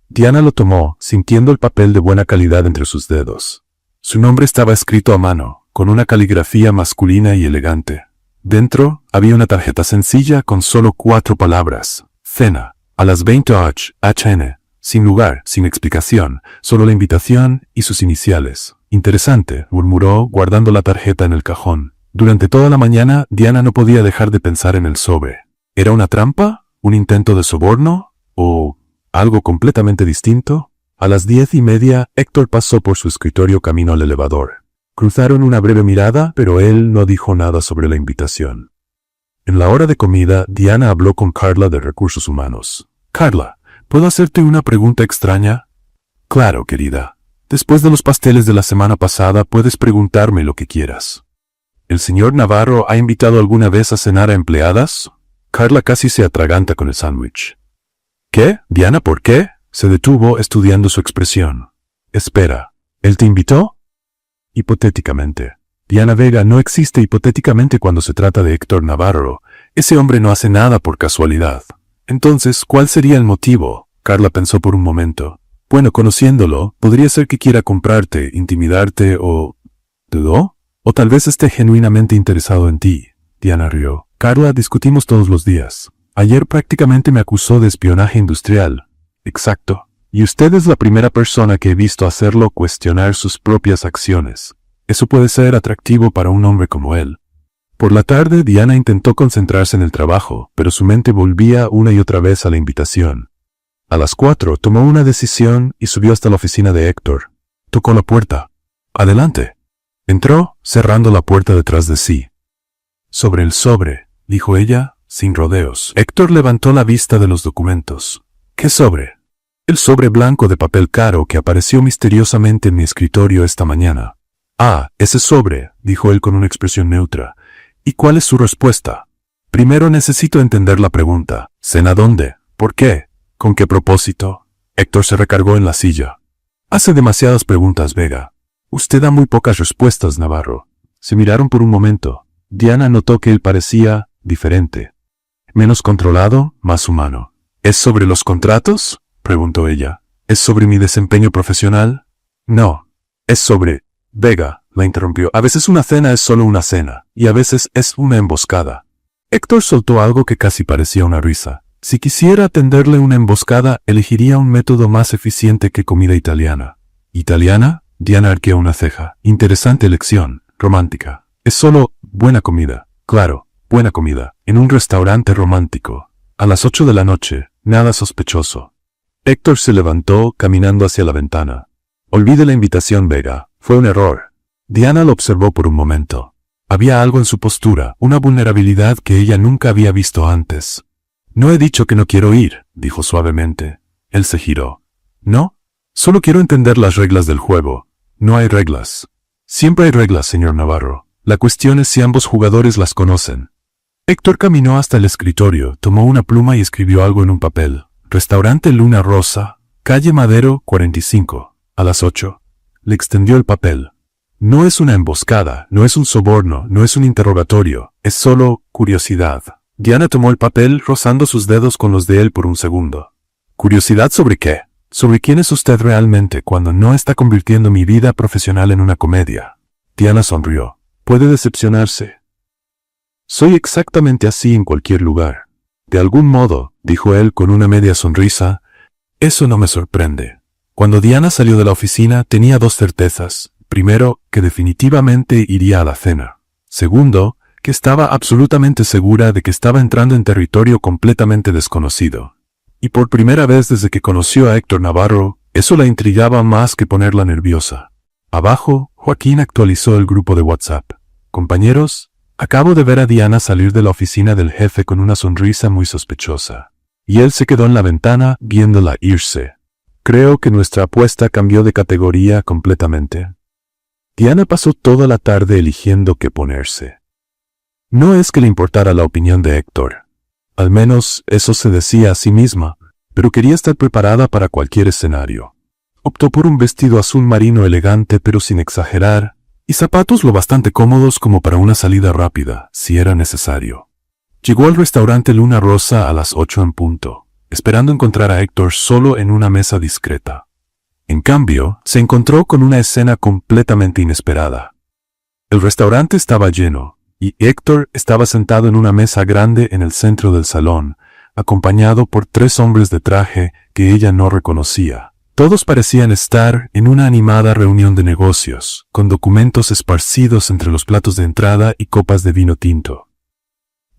Speaker 1: Diana lo tomó, sintiendo el papel de buena calidad entre sus dedos. Su nombre estaba escrito a mano, con una caligrafía masculina y elegante. Dentro había una tarjeta sencilla con solo 4 palabras: cena, a las 20 HN, sin lugar, sin explicación, solo la invitación y sus iniciales. «Interesante», murmuró, guardando la tarjeta en el cajón. Durante toda la mañana, Diana no podía dejar de pensar en el sobre. ¿Era una trampa? ¿Un intento de soborno? ¿O algo completamente distinto? A las 10:30, Héctor pasó por su escritorio camino al elevador. Cruzaron una breve mirada, pero él no dijo nada sobre la invitación. En la hora de comida, Diana habló con Carla de Recursos Humanos. «Carla, ¿puedo hacerte una pregunta extraña?» «Claro, querida. Después de los pasteles de la semana pasada, puedes preguntarme lo que quieras». «¿El señor Navarro ha invitado alguna vez a cenar a empleadas?» Carla casi se atraganta con el sándwich. «¿Qué? Diana, ¿por qué?» Se detuvo estudiando su expresión. «Espera, ¿él te invitó?» «Hipotéticamente. Diana Vega, no existe hipotéticamente cuando se trata de Héctor Navarro. Ese hombre no hace nada por casualidad». «Entonces, ¿cuál sería el motivo?» Carla pensó por un momento. «Bueno, conociéndolo, podría ser que quiera comprarte, intimidarte o... ¿Dudó? O tal vez esté genuinamente interesado en ti». Diana rió. «Carla, discutimos todos los días. Ayer prácticamente me acusó de espionaje industrial». «Exacto. Y usted es la primera persona que he visto hacerlo cuestionar sus propias acciones. Eso puede ser atractivo para un hombre como él». Por la tarde, Diana intentó concentrarse en el trabajo, pero su mente volvía una y otra vez a la invitación. A las 4 tomó una decisión y subió hasta la oficina de Héctor. Tocó la puerta. «Adelante». Entró, cerrando la puerta detrás de sí. «Sobre el sobre», dijo ella, sin rodeos. Héctor levantó la vista de los documentos. «¿Qué sobre?» «El sobre blanco de papel caro que apareció misteriosamente en mi escritorio esta mañana». «Ah, ese sobre», dijo él con una expresión neutra. «¿Y cuál es su respuesta?» «Primero necesito entender la pregunta. ¿Cena dónde? ¿Por qué? ¿Con qué propósito?» Héctor se recargó en la silla. «Hace demasiadas preguntas, Vega. Usted da muy pocas respuestas, Navarro». Se miraron por un momento. Diana notó que él parecía diferente. Menos controlado, más humano. «¿Es sobre los contratos?», preguntó ella. «¿Es sobre mi desempeño profesional?» «No. Es sobre...» «Vega», la interrumpió. «A veces una cena es solo una cena, y a veces es una emboscada». Héctor soltó algo que casi parecía una risa. Si quisiera tenderle una emboscada, elegiría un método más eficiente que comida italiana. ¿Italiana? Diana arqueó una ceja. Interesante elección. Romántica. Es solo buena comida. Claro, buena comida. En un restaurante romántico. A las 8 de la noche. Nada sospechoso. Héctor se levantó, caminando hacia la ventana. «Olvide la invitación, Vega. Fue un error». Diana lo observó por un momento. Había algo en su postura, una vulnerabilidad que ella nunca había visto antes. «No he dicho que no quiero ir», dijo suavemente. Él se giró. «¿No? Solo quiero entender las reglas del juego». «No hay reglas». «Siempre hay reglas, señor Navarro. La cuestión es si ambos jugadores las conocen». Héctor caminó hasta el escritorio, tomó una pluma y escribió algo en un papel. «Restaurante Luna Rosa, calle Madero 45, a las 8. Le extendió el papel. «No es una emboscada, no es un soborno, no es un interrogatorio, es solo curiosidad». Diana tomó el papel, rozando sus dedos con los de él por un segundo. «¿Curiosidad sobre qué? ¿Sobre quién es usted realmente cuando no está convirtiendo mi vida profesional en una comedia?» Diana sonrió. «Puede decepcionarse. Soy exactamente así en cualquier lugar». «De algún modo», dijo él con una media sonrisa, «eso no me sorprende». Cuando Diana salió de la oficina tenía dos certezas. Primero, que definitivamente iría a la cena. Segundo, que estaba absolutamente segura de que estaba entrando en territorio completamente desconocido. Y por primera vez desde que conoció a Héctor Navarro, eso la intrigaba más que ponerla nerviosa. Abajo, Joaquín actualizó el grupo de WhatsApp. «Compañeros, acabo de ver a Diana salir de la oficina del jefe con una sonrisa muy sospechosa». Y él se quedó en la ventana viéndola irse. «Creo que nuestra apuesta cambió de categoría completamente». Diana pasó toda la tarde eligiendo qué ponerse. No es que le importara la opinión de Héctor. Al menos eso se decía a sí misma, pero quería estar preparada para cualquier escenario. Optó por un vestido azul marino elegante pero sin exagerar, y zapatos lo bastante cómodos como para una salida rápida, si era necesario. Llegó al restaurante Luna Rosa a las 8 en punto, esperando encontrar a Héctor solo en una mesa discreta. En cambio, se encontró con una escena completamente inesperada. El restaurante estaba lleno, y Héctor estaba sentado en una mesa grande en el centro del salón, acompañado por 3 hombres de traje que ella no reconocía. Todos parecían estar en una animada reunión de negocios, con documentos esparcidos entre los platos de entrada y copas de vino tinto.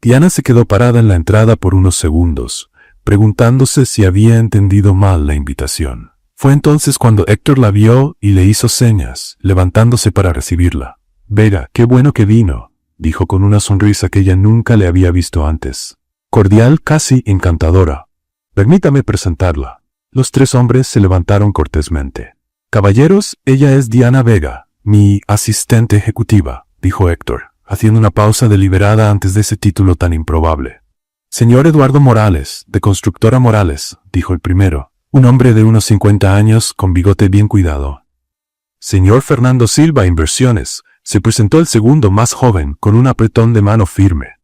Speaker 1: Diana se quedó parada en la entrada por unos segundos, preguntándose si había entendido mal la invitación. Fue entonces cuando Héctor la vio y le hizo señas, levantándose para recibirla. «Vega, qué bueno que vino», dijo con una sonrisa que ella nunca le había visto antes. Cordial, casi encantadora. «Permítame presentarla». Los tres hombres se levantaron cortésmente. «Caballeros, ella es Diana Vega, mi asistente ejecutiva», dijo Héctor, haciendo una pausa deliberada antes de ese título tan improbable. «Señor Eduardo Morales, de Constructora Morales», dijo el primero, un hombre de unos 50 años con bigote bien cuidado. «Señor Fernando Silva, Inversiones», se presentó el segundo, más joven, con un apretón de mano firme.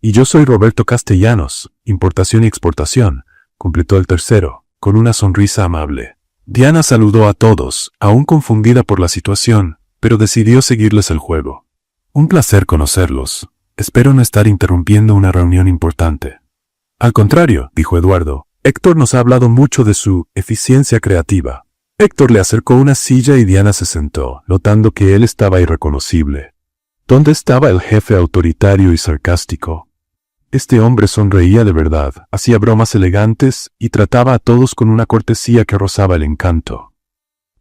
Speaker 1: «Y yo soy Roberto Castellanos, Importación y Exportación», completó el tercero, con una sonrisa amable. Diana saludó a todos, aún confundida por la situación, pero decidió seguirles el juego. «Un placer conocerlos. Espero no estar interrumpiendo una reunión importante». «Al contrario», dijo Eduardo, «Héctor nos ha hablado mucho de su eficiencia creativa». Héctor le acercó una silla y Diana se sentó, notando que él estaba irreconocible. ¿Dónde estaba el jefe autoritario y sarcástico? Este hombre sonreía de verdad, hacía bromas elegantes y trataba a todos con una cortesía que rozaba el encanto.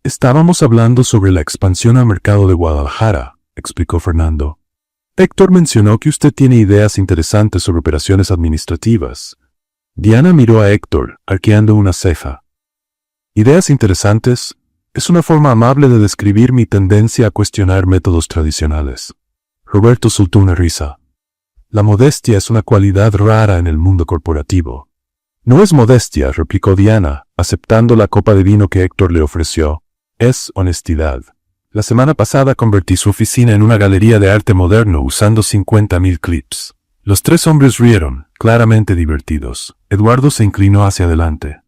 Speaker 1: «Estábamos hablando sobre la expansión al mercado de Guadalajara», explicó Fernando. «Héctor mencionó que usted tiene ideas interesantes sobre operaciones administrativas». Diana miró a Héctor, arqueando una ceja. «Ideas interesantes» es una forma amable de describir mi tendencia a cuestionar métodos tradicionales. Roberto soltó una risa. «La modestia es una cualidad rara en el mundo corporativo». «No es modestia», replicó Diana, aceptando la copa de vino que Héctor le ofreció. «Es honestidad. La semana pasada convertí su oficina en una galería de arte moderno usando 50.000 clips». Los tres hombres rieron, claramente divertidos. Eduardo se inclinó hacia adelante.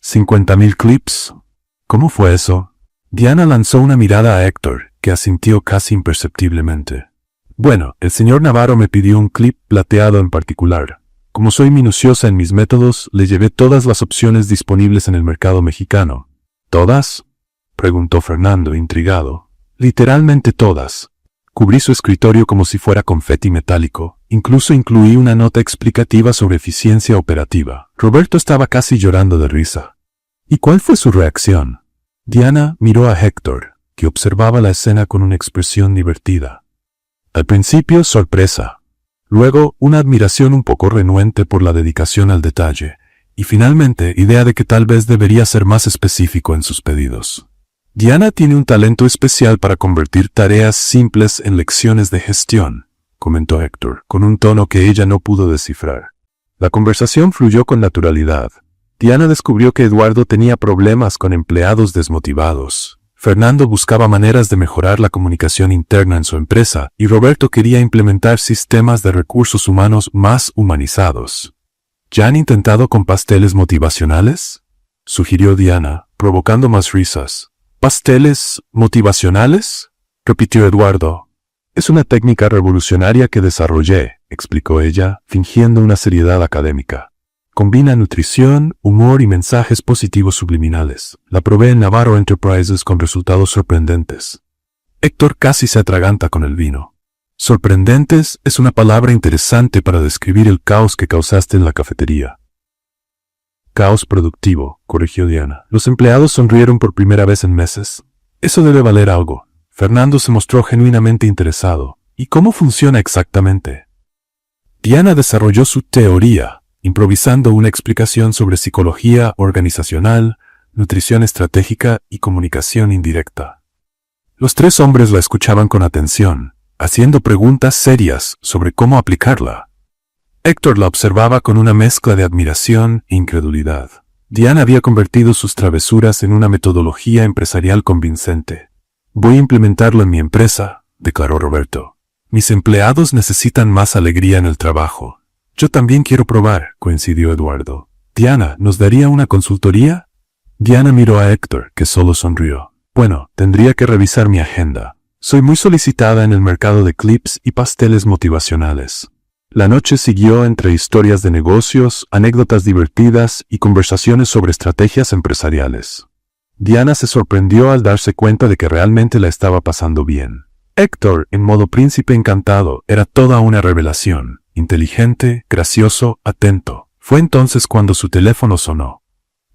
Speaker 1: «¿50.000 clips? ¿Cómo fue eso?» Diana lanzó una mirada a Héctor, que asintió casi imperceptiblemente. «Bueno, el señor Navarro me pidió un clip plateado en particular. Como soy minuciosa en mis métodos, le llevé todas las opciones disponibles en el mercado mexicano». «¿Todas?», preguntó Fernando, intrigado. «Literalmente todas. Cubrí su escritorio como si fuera confeti metálico. Incluso incluí una nota explicativa sobre eficiencia operativa». Roberto estaba casi llorando de risa. «¿Y cuál fue su reacción?» Diana miró a Héctor, que observaba la escena con una expresión divertida. Al principio, sorpresa. Luego, una admiración un poco renuente por la dedicación al detalle. Y finalmente, idea de que tal vez debería ser más específico en sus pedidos. «Diana tiene un talento especial para convertir tareas simples en lecciones de gestión», comentó Héctor, con un tono que ella no pudo descifrar. La conversación fluyó con naturalidad. Diana descubrió que Eduardo tenía problemas con empleados desmotivados. Fernando buscaba maneras de mejorar la comunicación interna en su empresa, y Roberto quería implementar sistemas de recursos humanos más humanizados. «¿Ya han intentado con pasteles motivacionales?», sugirió Diana, provocando más risas. «¿Pasteles motivacionales?», repitió Eduardo. «Es una técnica revolucionaria que desarrollé», explicó ella, fingiendo una seriedad académica. «Combina nutrición, humor y mensajes positivos subliminales. La probé en Navarro Enterprises con resultados sorprendentes». Héctor casi se atraganta con el vino. «Sorprendentes» es una palabra interesante para describir el caos que causaste en la cafetería. «Caos productivo», corrigió Diana. Los empleados sonrieron por primera vez en meses. «Eso debe valer algo». Fernando se mostró genuinamente interesado. «¿Y cómo funciona exactamente?». Diana desarrolló su teoría, improvisando una explicación sobre psicología organizacional, nutrición estratégica y comunicación indirecta. Los tres hombres la escuchaban con atención, haciendo preguntas serias sobre cómo aplicarla. Héctor la observaba con una mezcla de admiración e incredulidad. Diana había convertido sus travesuras en una metodología empresarial convincente. «Voy a implementarlo en mi empresa», declaró Roberto. «Mis empleados necesitan más alegría en el trabajo». «Yo también quiero probar», coincidió Eduardo. «Diana, ¿nos daría una consultoría?». Diana miró a Héctor, que solo sonrió. «Bueno, tendría que revisar mi agenda. Soy muy solicitada en el mercado de clips y pasteles motivacionales». La noche siguió entre historias de negocios, anécdotas divertidas y conversaciones sobre estrategias empresariales. Diana se sorprendió al darse cuenta de que realmente la estaba pasando bien. Héctor, en modo príncipe encantado, era toda una revelación. Inteligente, gracioso, atento. Fue entonces cuando su teléfono sonó.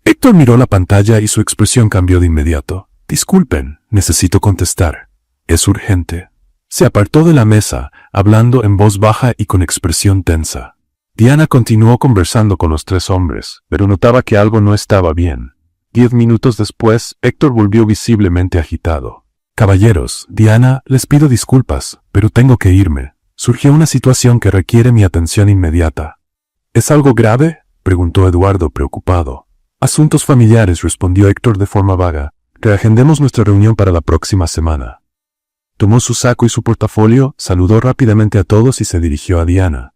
Speaker 1: Héctor miró la pantalla y su expresión cambió de inmediato. Disculpen, necesito contestar. Es urgente. Se apartó de la mesa, hablando en voz baja y con expresión tensa. Diana continuó conversando con los tres hombres, pero notaba que algo no estaba bien. 10 minutos después, Héctor volvió visiblemente agitado. Caballeros, Diana, les pido disculpas, pero tengo que irme. Surgió una situación que requiere mi atención inmediata. ¿Es algo grave?, preguntó Eduardo preocupado. Asuntos familiares, respondió Héctor de forma vaga. Reagendemos nuestra reunión para la próxima semana. Tomó su saco y su portafolio, saludó rápidamente a todos y se dirigió a Diana.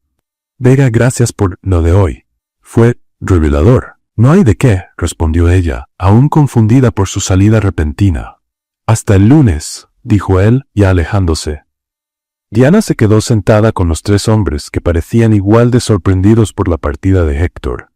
Speaker 1: Vega, gracias por lo de hoy. Fue revelador. No hay de qué, respondió ella, aún confundida por su salida repentina. Hasta el lunes, dijo él, ya alejándose. Diana se quedó sentada con los tres hombres que parecían igual de sorprendidos por la partida de Héctor.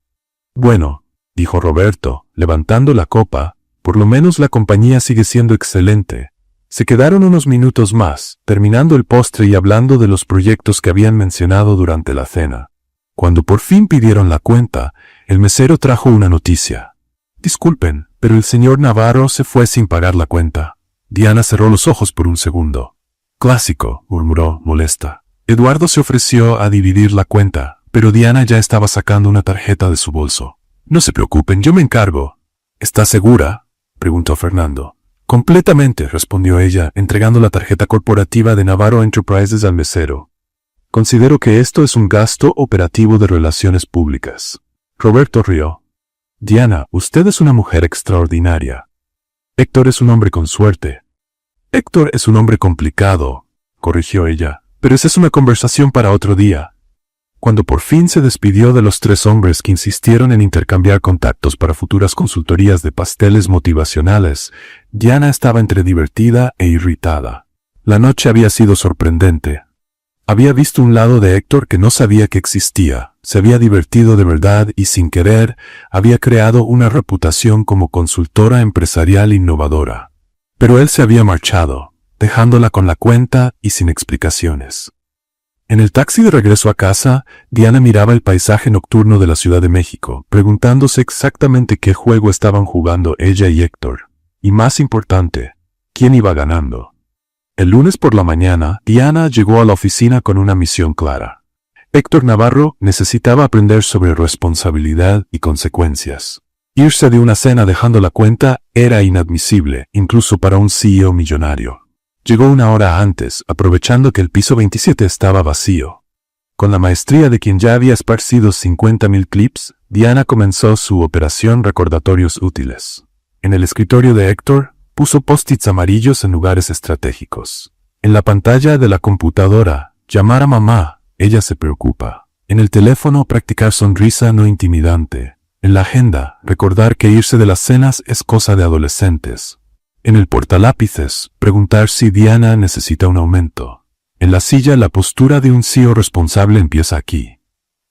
Speaker 1: Bueno, dijo Roberto, levantando la copa, por lo menos la compañía sigue siendo excelente. Se quedaron unos minutos más, terminando el postre y hablando de los proyectos que habían mencionado durante la cena. Cuando por fin pidieron la cuenta, el mesero trajo una noticia. Disculpen, pero el señor Navarro se fue sin pagar la cuenta. Diana cerró los ojos por un segundo. Clásico, murmuró, molesta. Eduardo se ofreció a dividir la cuenta, pero Diana ya estaba sacando una tarjeta de su bolso. No se preocupen, yo me encargo. ¿Está segura?, preguntó Fernando. Completamente, respondió ella, entregando la tarjeta corporativa de Navarro Enterprises al mesero. Considero que esto es un gasto operativo de relaciones públicas. Roberto rió. Diana, usted es una mujer extraordinaria. Héctor es un hombre con suerte. Héctor es un hombre complicado, corrigió ella, pero esa es una conversación para otro día. Cuando por fin se despidió de los tres hombres que insistieron en intercambiar contactos para futuras consultorías de pasteles motivacionales, Diana estaba entre divertida e irritada. La noche había sido sorprendente. Había visto un lado de Héctor que no sabía que existía, se había divertido de verdad y sin querer, había creado una reputación como consultora empresarial innovadora. Pero él se había marchado, dejándola con la cuenta y sin explicaciones. En el taxi de regreso a casa, Diana miraba el paisaje nocturno de la Ciudad de México, preguntándose exactamente qué juego estaban jugando ella y Héctor. Y más importante, ¿quién iba ganando? El lunes por la mañana, Diana llegó a la oficina con una misión clara. Héctor Navarro necesitaba aprender sobre responsabilidad y consecuencias. Irse de una cena dejando la cuenta era inadmisible, incluso para un CEO millonario. Llegó una hora antes, aprovechando que el piso 27 estaba vacío. Con la maestría de quien ya había esparcido 50.000 clips, Diana comenzó su operación recordatorios útiles. En el escritorio de Héctor, puso post-its amarillos en lugares estratégicos. En la pantalla de la computadora, llamar a mamá, ella se preocupa. En el teléfono, practicar sonrisa no intimidante. En la agenda, recordar que irse de las cenas es cosa de adolescentes. En el portalápices, preguntar si Diana necesita un aumento. En la silla, la postura de un CEO responsable empieza aquí.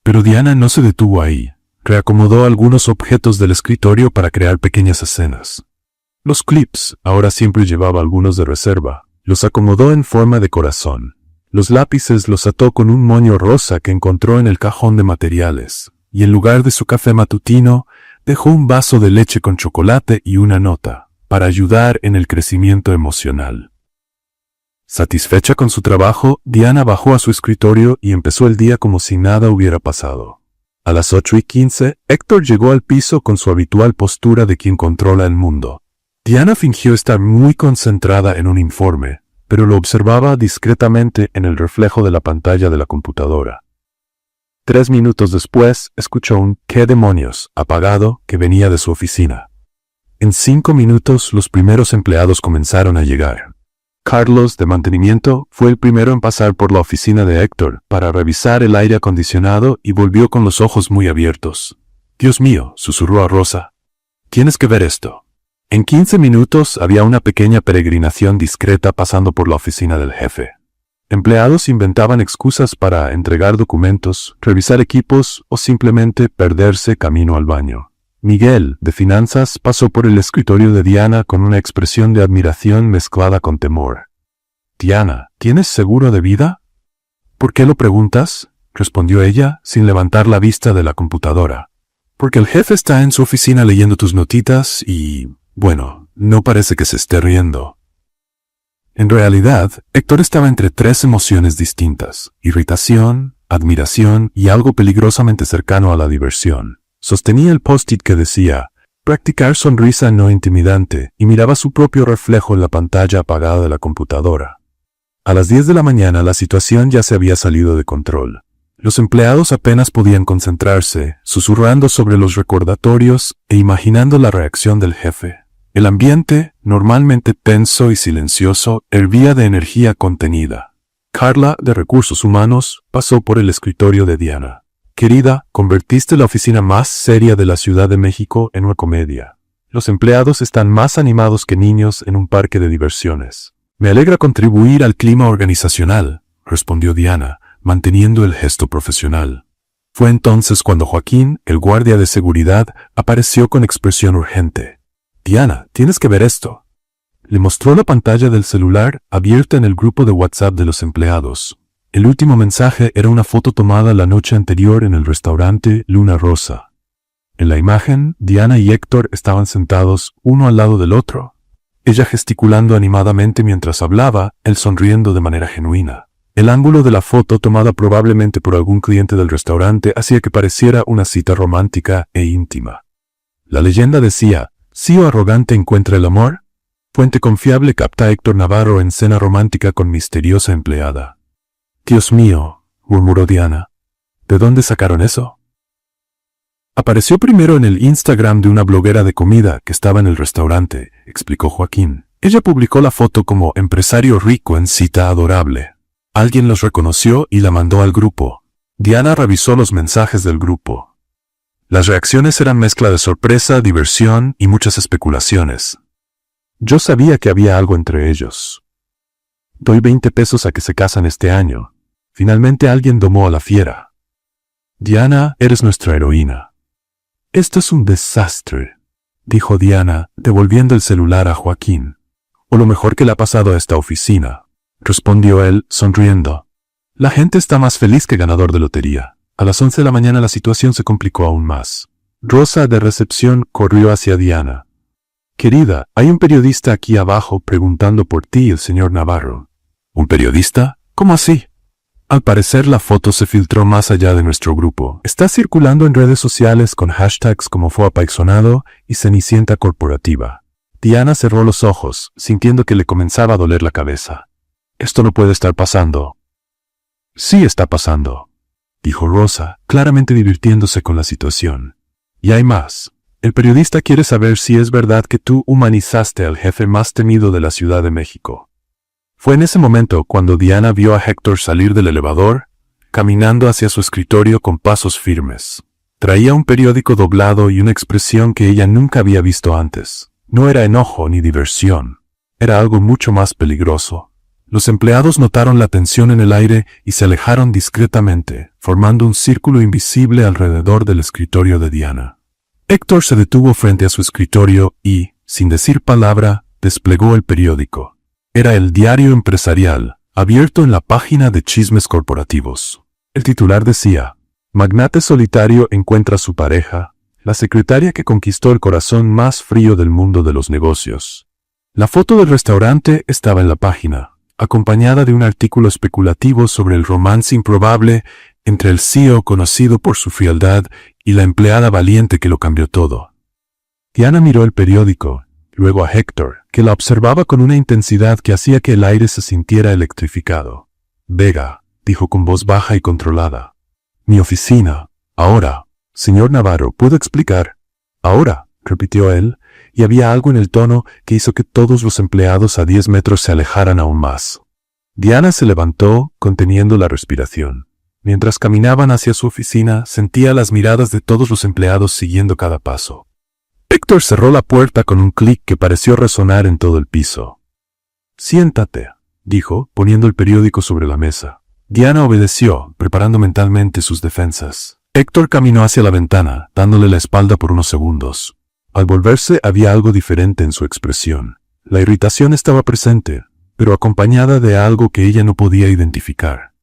Speaker 1: Pero Diana no se detuvo ahí. Reacomodó algunos objetos del escritorio para crear pequeñas escenas. Los clips, ahora siempre llevaba algunos de reserva, los acomodó en forma de corazón. Los lápices los ató con un moño rosa que encontró en el cajón de materiales, y en lugar de su café matutino, dejó un vaso de leche con chocolate y una nota, para ayudar en el crecimiento emocional. Satisfecha con su trabajo, Diana bajó a su escritorio y empezó el día como si nada hubiera pasado. A las 8:15, Héctor llegó al piso con su habitual postura de quien controla el mundo. Diana fingió estar muy concentrada en un informe, pero lo observaba discretamente en el reflejo de la pantalla de la computadora. 3 minutos después, escuchó un «¿Qué demonios?» apagado que venía de su oficina. En 5 minutos, los primeros empleados comenzaron a llegar. Carlos, de mantenimiento, fue el primero en pasar por la oficina de Héctor para revisar el aire acondicionado y volvió con los ojos muy abiertos. «Dios mío», susurró a Rosa. «Tienes que ver esto». En 15 minutos había una pequeña peregrinación discreta pasando por la oficina del jefe. Empleados inventaban excusas para entregar documentos, revisar equipos o simplemente perderse camino al baño. Miguel, de finanzas, pasó por el escritorio de Diana con una expresión de admiración mezclada con temor. «Diana, ¿tienes seguro de vida?» «¿Por qué lo preguntas?», respondió ella, sin levantar la vista de la computadora. Porque el jefe está en su oficina leyendo tus notitas y, bueno, no parece que se esté riendo. En realidad, Héctor estaba entre tres emociones distintas: irritación, admiración y algo peligrosamente cercano a la diversión. Sostenía el post-it que decía, practicar sonrisa no intimidante, y miraba su propio reflejo en la pantalla apagada de la computadora. A las 10 de la mañana la situación ya se había salido de control. Los empleados apenas podían concentrarse, susurrando sobre los recordatorios e imaginando la reacción del jefe. El ambiente, normalmente tenso y silencioso, hervía de energía contenida. Carla, de Recursos Humanos, pasó por el escritorio de Diana. Querida, convertiste la oficina más seria de la Ciudad de México en una comedia. Los empleados están más animados que niños en un parque de diversiones. Me alegra contribuir al clima organizacional, respondió Diana, manteniendo el gesto profesional. Fue entonces cuando Joaquín, el guardia de seguridad, apareció con expresión urgente. Diana, tienes que ver esto. Le mostró la pantalla del celular abierta en el grupo de WhatsApp de los empleados. El último mensaje era una foto tomada la noche anterior en el restaurante Luna Rosa. En la imagen, Diana y Héctor estaban sentados uno al lado del otro. Ella gesticulando animadamente mientras hablaba, él sonriendo de manera genuina. El ángulo de la foto, tomada probablemente por algún cliente del restaurante, hacía que pareciera una cita romántica e íntima. La leyenda decía, ¿CEO arrogante encuentra el amor? Fuente confiable capta a Héctor Navarro en cena romántica con misteriosa empleada. Dios mío, murmuró Diana. ¿De dónde sacaron eso? Apareció primero en el Instagram de una bloguera de comida que estaba en el restaurante, explicó Joaquín. Ella publicó la foto como empresario rico en cita adorable. Alguien los reconoció y la mandó al grupo. Diana revisó los mensajes del grupo. Las reacciones eran mezcla de sorpresa, diversión y muchas especulaciones. Yo sabía que había algo entre ellos. Doy 20 pesos a que se casan este año. Finalmente alguien domó a la fiera. Diana, eres nuestra heroína. Esto es un desastre, dijo Diana, devolviendo el celular a Joaquín. O lo mejor que le ha pasado a esta oficina, respondió él, sonriendo. La gente está más feliz que ganador de lotería. A las 11 de la mañana la situación se complicó aún más. Rosa, de recepción, corrió hacia Diana. Querida, hay un periodista aquí abajo preguntando por ti, el señor Navarro. ¿Un periodista? ¿Cómo así? Al parecer la foto se filtró más allá de nuestro grupo. Está circulando en redes sociales con hashtags como FoApaixonado y Cenicienta Corporativa. Diana cerró los ojos, sintiendo que le comenzaba a doler la cabeza. Esto no puede estar pasando. Sí está pasando, dijo Rosa, claramente divirtiéndose con la situación. Y hay más. El periodista quiere saber si es verdad que tú humanizaste al jefe más temido de la Ciudad de México. Fue en ese momento cuando Diana vio a Héctor salir del elevador, caminando hacia su escritorio con pasos firmes. Traía un periódico doblado y una expresión que ella nunca había visto antes. No era enojo ni diversión. Era algo mucho más peligroso. Los empleados notaron la tensión en el aire y se alejaron discretamente, formando un círculo invisible alrededor del escritorio de Diana. Héctor se detuvo frente a su escritorio y, sin decir palabra, desplegó el periódico. Era el Diario Empresarial, abierto en la página de Chismes Corporativos. El titular decía, Magnate solitario encuentra a su pareja, la secretaria que conquistó el corazón más frío del mundo de los negocios. La foto del restaurante estaba en la página, acompañada de un artículo especulativo sobre el romance improbable entre el CEO conocido por su frialdad y la empleada valiente que lo cambió todo. Diana miró el periódico, luego a Héctor, que la observaba con una intensidad que hacía que el aire se sintiera electrificado. Vega, dijo con voz baja y controlada. Mi oficina. Ahora. Señor Navarro, ¿puedo explicar? Ahora, repitió él, y había algo en el tono que hizo que todos los empleados a 10 metros se alejaran aún más. Diana se levantó, conteniendo la respiración. Mientras caminaban hacia su oficina, sentía las miradas de todos los empleados siguiendo cada paso. Héctor cerró la puerta con un clic que pareció resonar en todo el piso. Siéntate, dijo, poniendo el periódico sobre la mesa. Diana obedeció, preparando mentalmente sus defensas. Héctor caminó hacia la ventana, dándole la espalda por unos segundos. Al volverse había algo diferente en su expresión. La irritación estaba presente, pero acompañada de algo que ella no podía identificar.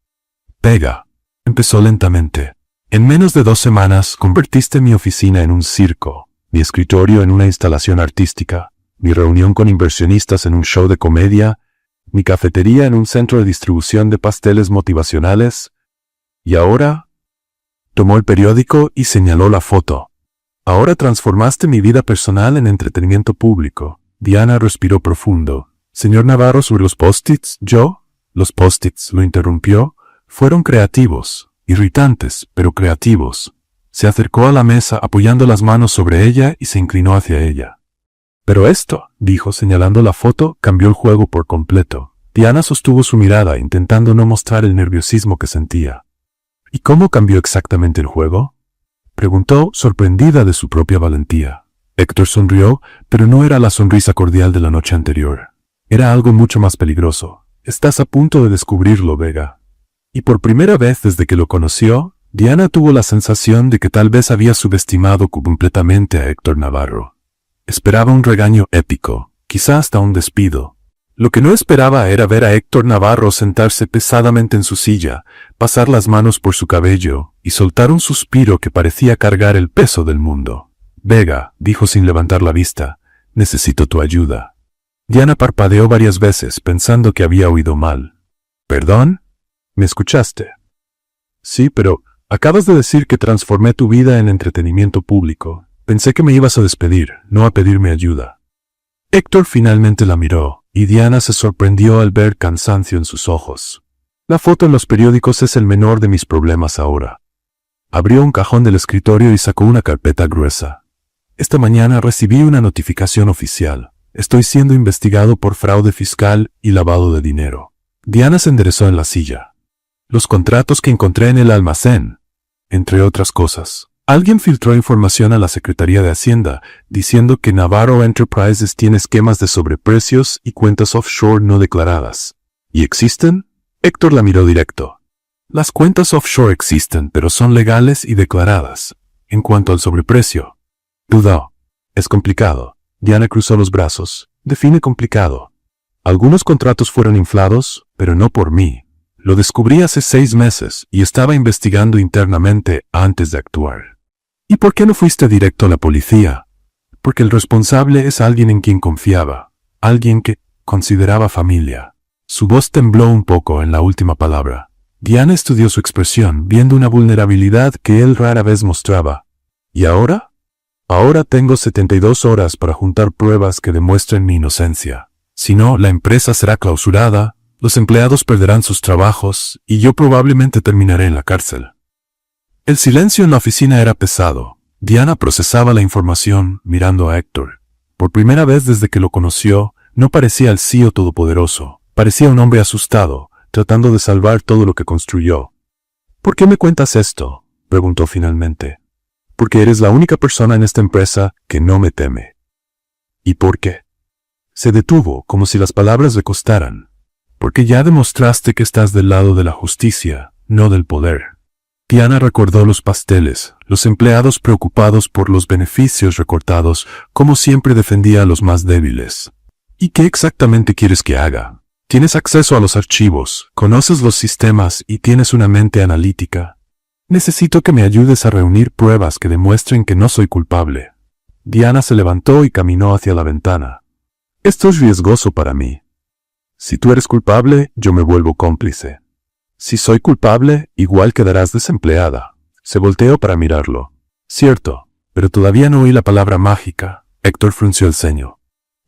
Speaker 1: Pega, empezó lentamente. En menos de 2 semanas convertiste mi oficina en un circo, mi escritorio en una instalación artística, mi reunión con inversionistas en un show de comedia, mi cafetería en un centro de distribución de pasteles motivacionales. ¿Y ahora? Tomó el periódico y señaló la foto. Ahora transformaste mi vida personal en entretenimiento público. Diana respiró profundo. Señor Navarro, sobre los post-its, los post-its, lo interrumpió, fueron creativos, irritantes, pero creativos. Se acercó a la mesa apoyando las manos sobre ella y se inclinó hacia ella. Pero esto, dijo señalando la foto, cambió el juego por completo. Diana sostuvo su mirada intentando no mostrar el nerviosismo que sentía. ¿Y cómo cambió exactamente el juego?, preguntó, sorprendida de su propia valentía. Héctor sonrió, pero no era la sonrisa cordial de la noche anterior. Era algo mucho más peligroso. Estás a punto de descubrirlo, Vega. Y por primera vez desde que lo conoció, Diana tuvo la sensación de que tal vez había subestimado completamente a Héctor Navarro. Esperaba un regaño épico, quizá hasta un despido. Lo que no esperaba era ver a Héctor Navarro sentarse pesadamente en su silla, pasar las manos por su cabello y soltar un suspiro que parecía cargar el peso del mundo. Vega, dijo sin levantar la vista, necesito tu ayuda. Diana parpadeó varias veces pensando que había oído mal. ¿Perdón? ¿Me escuchaste? Sí, pero acabas de decir que transformé tu vida en entretenimiento público. Pensé que me ibas a despedir, no a pedirme ayuda. Héctor finalmente la miró, y Diana se sorprendió al ver cansancio en sus ojos. La foto en los periódicos es el menor de mis problemas ahora. Abrió un cajón del escritorio y sacó una carpeta gruesa. Esta mañana recibí una notificación oficial. Estoy siendo investigado por fraude fiscal y lavado de dinero. Diana se enderezó en la silla. Los contratos que encontré en el almacén, entre otras cosas. Alguien filtró información a la Secretaría de Hacienda, diciendo que Navarro Enterprises tiene esquemas de sobreprecios y cuentas offshore no declaradas. ¿Y existen? Héctor la miró directo. Las cuentas offshore existen, pero son legales y declaradas. En cuanto al sobreprecio, dudó. Es complicado. Diana cruzó los brazos. Define complicado. Algunos contratos fueron inflados, pero no por mí. Lo descubrí hace 6 meses y estaba investigando internamente antes de actuar. ¿Y por qué no fuiste directo a la policía? Porque el responsable es alguien en quien confiaba, alguien que consideraba familia. Su voz tembló un poco en la última palabra. Diana estudió su expresión, viendo una vulnerabilidad que él rara vez mostraba. ¿Y ahora? Ahora tengo 72 horas para juntar pruebas que demuestren mi inocencia. Si no, la empresa será clausurada, los empleados perderán sus trabajos y yo probablemente terminaré en la cárcel. El silencio en la oficina era pesado. Diana procesaba la información mirando a Héctor. Por primera vez desde que lo conoció, no parecía el CEO todopoderoso. Parecía un hombre asustado, tratando de salvar todo lo que construyó. ¿Por qué me cuentas esto?, preguntó finalmente. Porque eres la única persona en esta empresa que no me teme. ¿Y por qué? Se detuvo, como si las palabras le costaran. Porque ya demostraste que estás del lado de la justicia, no del poder. Diana recordó los pasteles, los empleados preocupados por los beneficios recortados, como siempre defendía a los más débiles. ¿Y qué exactamente quieres que haga? Tienes acceso a los archivos, conoces los sistemas y tienes una mente analítica. Necesito que me ayudes a reunir pruebas que demuestren que no soy culpable. Diana se levantó y caminó hacia la ventana. Esto es riesgoso para mí. Si tú eres culpable, yo me vuelvo cómplice. Si soy culpable, igual quedarás desempleada. Se volteó para mirarlo. Cierto, pero todavía no oí la palabra mágica. Héctor frunció el ceño.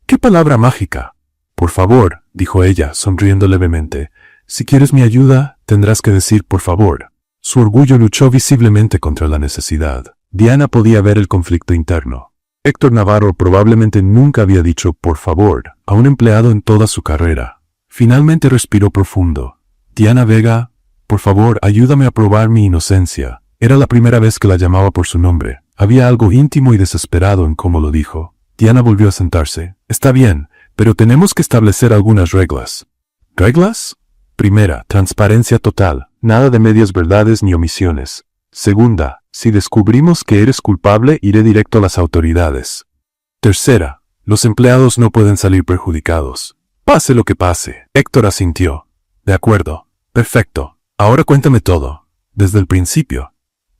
Speaker 1: ¿Qué palabra mágica? Por favor, dijo ella, sonriendo levemente. Si quieres mi ayuda, tendrás que decir por favor. Su orgullo luchó visiblemente contra la necesidad. Diana podía ver el conflicto interno. Héctor Navarro probablemente nunca había dicho por favor a un empleado en toda su carrera. Finalmente respiró profundo. Diana Vega, por favor, ayúdame a probar mi inocencia. Era la primera vez que la llamaba por su nombre. Había algo íntimo y desesperado en cómo lo dijo. Diana volvió a sentarse. Está bien, pero tenemos que establecer algunas reglas. ¿Reglas? Primera, transparencia total. Nada de medias verdades ni omisiones. Segunda, si descubrimos que eres culpable, iré directo a las autoridades. Tercera, los empleados no pueden salir perjudicados. Pase lo que pase. Héctor asintió. De acuerdo. Perfecto. Ahora cuéntame todo. desde el principio.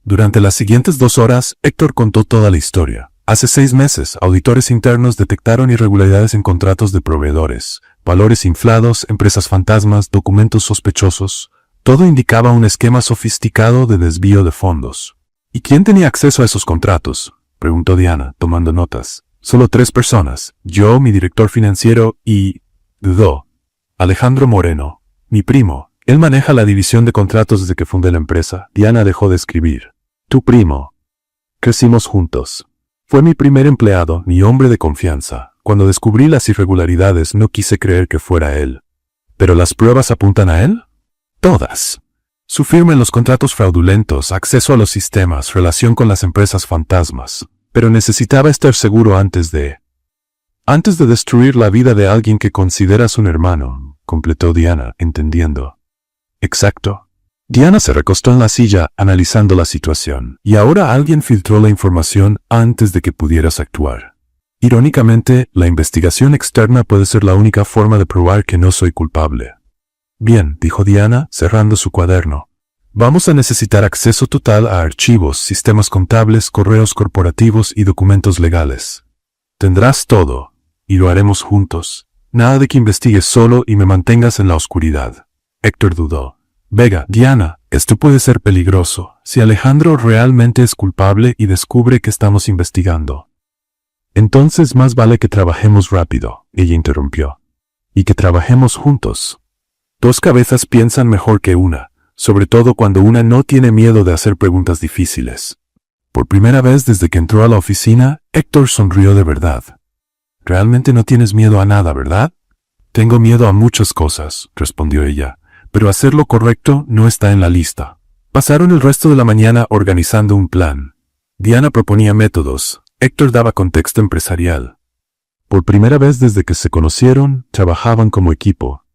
Speaker 1: Durante las siguientes 2 horas, Héctor contó toda la historia. Hace 6 meses, auditores internos detectaron irregularidades en contratos de proveedores, valores inflados, empresas fantasmas, documentos sospechosos. Todo indicaba un esquema sofisticado de desvío de fondos. ¿Y quién tenía acceso a esos contratos?, preguntó Diana, tomando notas. Solo 3 personas, yo, mi director financiero y... dudó. Alejandro Moreno, mi primo. Él maneja la división de contratos desde que fundé la empresa. Diana dejó de escribir. Tu primo. Crecimos juntos. Fue mi primer empleado, mi hombre de confianza. Cuando descubrí las irregularidades no quise creer que fuera él. ¿Pero las pruebas apuntan a él? Todas. Su firma en los contratos fraudulentos, acceso a los sistemas, relación con las empresas fantasmas. Pero necesitaba estar seguro antes de destruir la vida de alguien que consideras un hermano, completó Diana, entendiendo. Exacto. Diana se recostó en la silla, analizando la situación. Y ahora alguien filtró la información antes de que pudieras actuar. Irónicamente, la investigación externa puede ser la única forma de probar que no soy culpable. Bien, dijo Diana, cerrando su cuaderno. Vamos a necesitar acceso total a archivos, sistemas contables, correos corporativos y documentos legales. Tendrás todo, y lo haremos juntos. Nada de que investigues solo y me mantengas en la oscuridad. Héctor dudó. Vega, Diana, esto puede ser peligroso. Si Alejandro realmente es culpable y descubre que estamos investigando. Entonces más vale que trabajemos rápido, ella interrumpió. Y que trabajemos juntos. 2 cabezas piensan mejor que una, sobre todo cuando una no tiene miedo de hacer preguntas difíciles. Por primera vez desde que entró a la oficina, Héctor sonrió de verdad. Realmente no tienes miedo a nada, ¿verdad? Tengo miedo a muchas cosas, respondió ella. Pero hacer lo correcto no está en la lista. Pasaron el resto de la mañana organizando un plan. Diana proponía métodos, Héctor daba contexto empresarial. Por primera vez desde que se conocieron, trabajaban como equipo.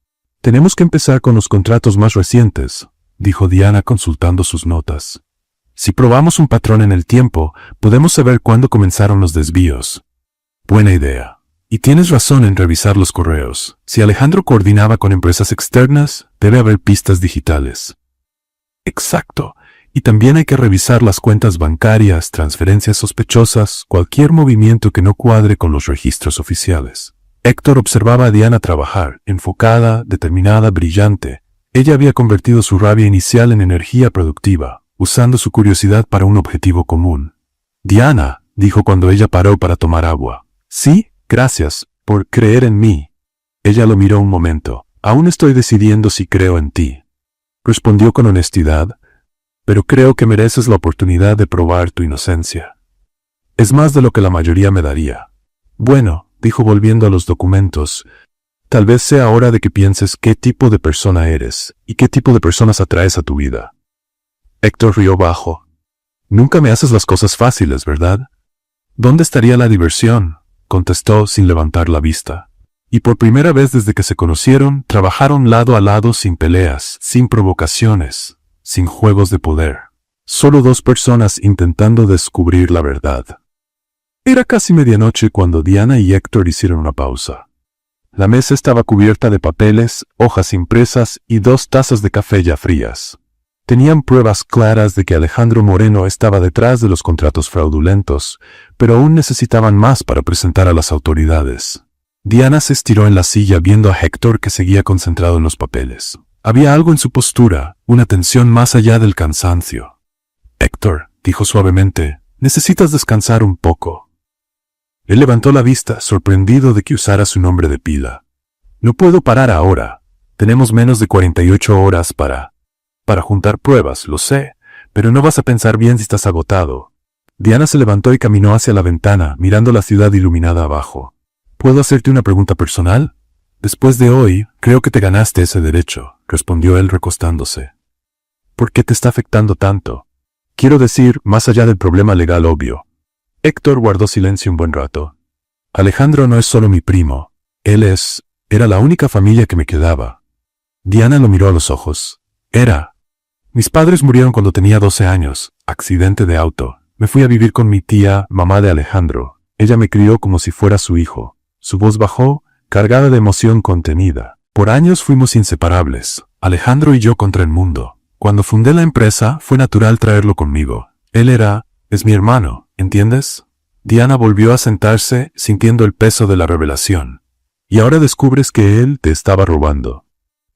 Speaker 1: Tenemos que empezar con los contratos más recientes, dijo Diana consultando sus notas. Si probamos un patrón en el tiempo, podemos saber cuándo comenzaron los desvíos. Buena idea. Y tienes razón en revisar los correos. Si Alejandro coordinaba con empresas externas, debe haber pistas digitales. Exacto. Y también hay que revisar las cuentas bancarias, transferencias sospechosas, cualquier movimiento que no cuadre con los registros oficiales. Héctor observaba a Diana trabajar, enfocada, determinada, brillante. Ella había convertido su rabia inicial en energía productiva, usando su curiosidad para un objetivo común. Diana, dijo cuando ella paró para tomar agua. Sí. Gracias por creer en mí. Ella lo miró un momento. Aún estoy decidiendo si creo en ti. Respondió con honestidad, pero creo que mereces la oportunidad de probar tu inocencia. Es más de lo que la mayoría me daría. Bueno, dijo volviendo a los documentos, tal vez sea hora de que pienses qué tipo de persona eres y qué tipo de personas atraes a tu vida. Héctor rió bajo. Nunca me haces las cosas fáciles, ¿verdad? ¿Dónde estaría la diversión?, contestó sin levantar la vista. Y por primera vez desde que se conocieron, trabajaron lado a lado sin peleas, sin provocaciones, sin juegos de poder. Solo 2 personas intentando descubrir la verdad. Era casi medianoche cuando Diana y Héctor hicieron una pausa. La mesa estaba cubierta de papeles, hojas impresas y 2 tazas de café ya frías. Tenían pruebas claras de que Alejandro Moreno estaba detrás de los contratos fraudulentos, pero aún necesitaban más para presentar a las autoridades. Diana se estiró en la silla viendo a Héctor que seguía concentrado en los papeles. Había algo en su postura, una tensión más allá del cansancio. Héctor, dijo suavemente, necesitas descansar un poco. Él levantó la vista, sorprendido de que usara su nombre de pila. No puedo parar ahora. Tenemos menos de 48 horas para juntar pruebas, lo sé, pero no vas a pensar bien si estás agotado. Diana se levantó y caminó hacia la ventana, mirando la ciudad iluminada abajo. ¿Puedo hacerte una pregunta personal? Después de hoy, creo que te ganaste ese derecho, respondió él recostándose. ¿Por qué te está afectando tanto? Quiero decir, más allá del problema legal obvio. Héctor guardó silencio un buen rato. Alejandro no es solo mi primo. Era la única familia que me quedaba. Diana lo miró a los ojos. Mis padres murieron cuando tenía 12 años, accidente de auto. Me fui a vivir con mi tía, mamá de Alejandro. Ella me crió como si fuera su hijo. Su voz bajó, cargada de emoción contenida. Por años fuimos inseparables, Alejandro y yo contra el mundo. Cuando fundé la empresa, fue natural traerlo conmigo. Es mi hermano, ¿entiendes? Diana volvió a sentarse, sintiendo el peso de la revelación. Y ahora descubres que él te estaba robando.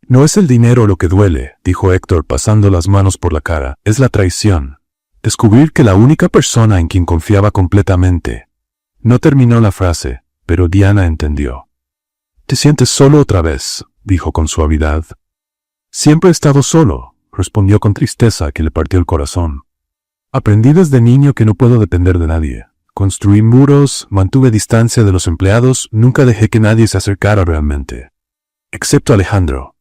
Speaker 1: No es el dinero lo que duele, dijo Héctor pasando las manos por la cara, es la traición. Descubrir que la única persona en quien confiaba completamente. No terminó la frase, pero Diana entendió. «¿Te sientes solo otra vez?», dijo con suavidad. «Siempre he estado solo», respondió con tristeza que le partió el corazón. «Aprendí desde niño que no puedo depender de nadie. Construí muros, mantuve distancia de los empleados, nunca dejé que nadie se acercara realmente. Excepto Alejandro.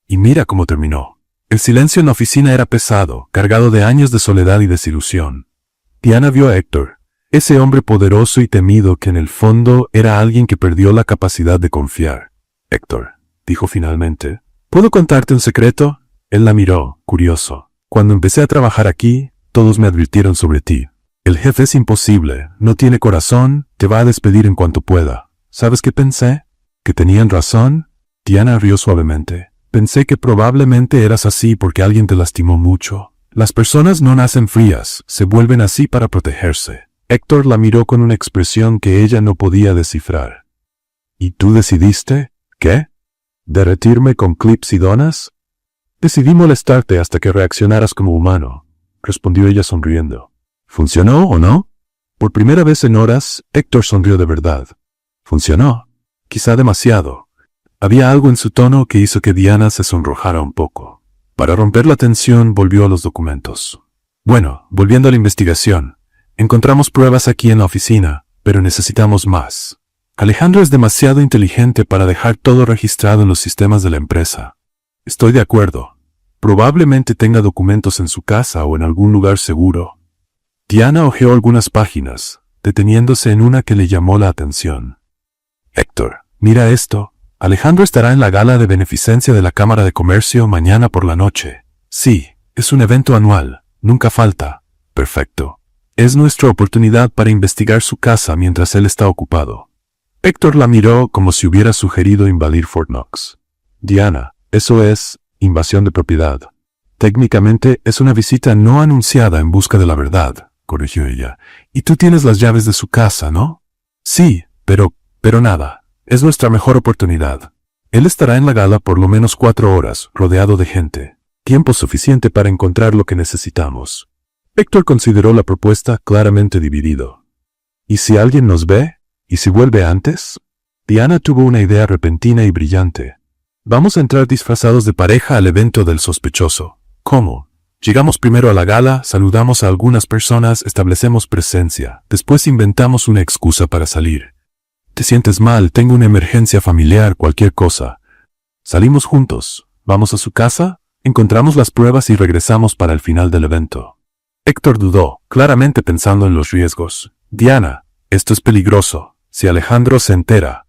Speaker 1: Y mira cómo terminó. El silencio en la oficina era pesado, cargado de años de soledad y desilusión. Diana vio a Héctor, ese hombre poderoso y temido que en el fondo era alguien que perdió la capacidad de confiar. «Héctor», dijo finalmente, «¿puedo contarte un secreto?». Él la miró, curioso. «Cuando empecé a trabajar aquí, todos me advirtieron sobre ti. El jefe es imposible, no tiene corazón, te va a despedir en cuanto pueda. ¿Sabes qué pensé? ¿Que tenían razón?». Diana rió suavemente. «Pensé que probablemente eras así porque alguien te lastimó mucho. Las personas no nacen frías, se vuelven así para protegerse». Héctor la miró con una expresión que ella no podía descifrar. «¿Y tú decidiste? ¿Qué? ¿Derretirme con clips y donas?». «Decidí molestarte hasta que reaccionaras como humano», respondió ella sonriendo. «¿Funcionó o no?». Por primera vez en horas, Héctor sonrió de verdad. «Funcionó. Quizá demasiado». Había algo en su tono que hizo que Diana se sonrojara un poco. Para romper la tensión, volvió a los documentos. «Bueno, volviendo a la investigación. Encontramos pruebas aquí en la oficina, pero necesitamos más. Alejandro es demasiado inteligente para dejar todo registrado en los sistemas de la empresa. Estoy de acuerdo. Probablemente tenga documentos en su casa o en algún lugar seguro». Diana hojeó algunas páginas, deteniéndose en una que le llamó la atención. «Héctor, mira esto. Alejandro estará en la gala de beneficencia de la Cámara de Comercio mañana por la noche. Sí, es un evento anual, nunca falta. Perfecto. Es nuestra oportunidad para investigar su casa mientras él está ocupado». Héctor la miró como si hubiera sugerido invadir Fort Knox. «Diana, eso es invasión de propiedad. Técnicamente es una visita no anunciada en busca de la verdad», corrigió ella. «Y tú tienes las llaves de su casa, ¿no?». «Sí, pero nada. Es nuestra mejor oportunidad. Él estará en la gala por lo menos 4 horas, rodeado de gente. Tiempo suficiente para encontrar lo que necesitamos». Héctor consideró la propuesta claramente dividido. «¿Y si alguien nos ve? ¿Y si vuelve antes?». Diana tuvo una idea repentina y brillante. «Vamos a entrar disfrazados de pareja al evento del sospechoso». «¿Cómo?». «Llegamos primero a la gala, saludamos a algunas personas, establecemos presencia. Después inventamos una excusa para salir. Te sientes mal, tengo una emergencia familiar, cualquier cosa. Salimos juntos, vamos a su casa, encontramos las pruebas y regresamos para el final del evento». Héctor dudó, claramente pensando en los riesgos. «Diana, esto es peligroso. Si Alejandro se entera».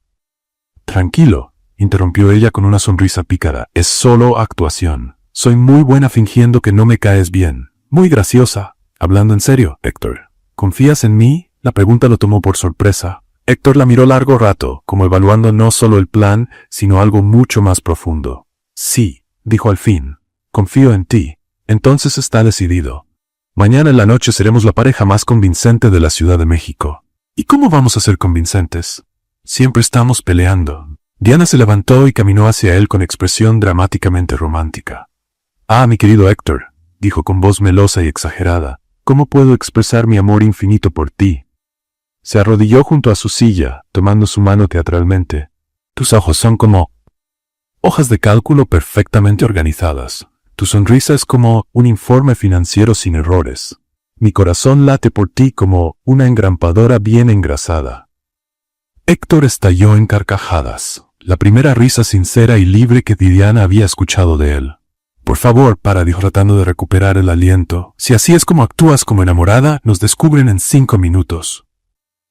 Speaker 1: «Tranquilo», interrumpió ella con una sonrisa pícara. «Es solo actuación. Soy muy buena fingiendo que no me caes bien. Muy graciosa. Hablando en serio, Héctor. ¿Confías en mí?». La pregunta lo tomó por sorpresa. Héctor la miró largo rato, como evaluando no solo el plan, sino algo mucho más profundo. «Sí», dijo al fin. «Confío en ti. Entonces está decidido. Mañana en la noche seremos la pareja más convincente de la Ciudad de México». «¿Y cómo vamos a ser convincentes?». «Siempre estamos peleando». Diana se levantó y caminó hacia él con expresión dramáticamente romántica. «Ah, mi querido Héctor», dijo con voz melosa y exagerada, «¿cómo puedo expresar mi amor infinito por ti?». Se arrodilló junto a su silla, tomando su mano teatralmente. «Tus ojos son como hojas de cálculo perfectamente organizadas. Tu sonrisa es como un informe financiero sin errores. Mi corazón late por ti como una engrampadora bien engrasada». Héctor estalló en carcajadas, la primera risa sincera y libre que Diana había escuchado de él. «Por favor, para», dijo tratando de recuperar el aliento. «Si así es como actúas como enamorada, nos descubren en 5 minutos».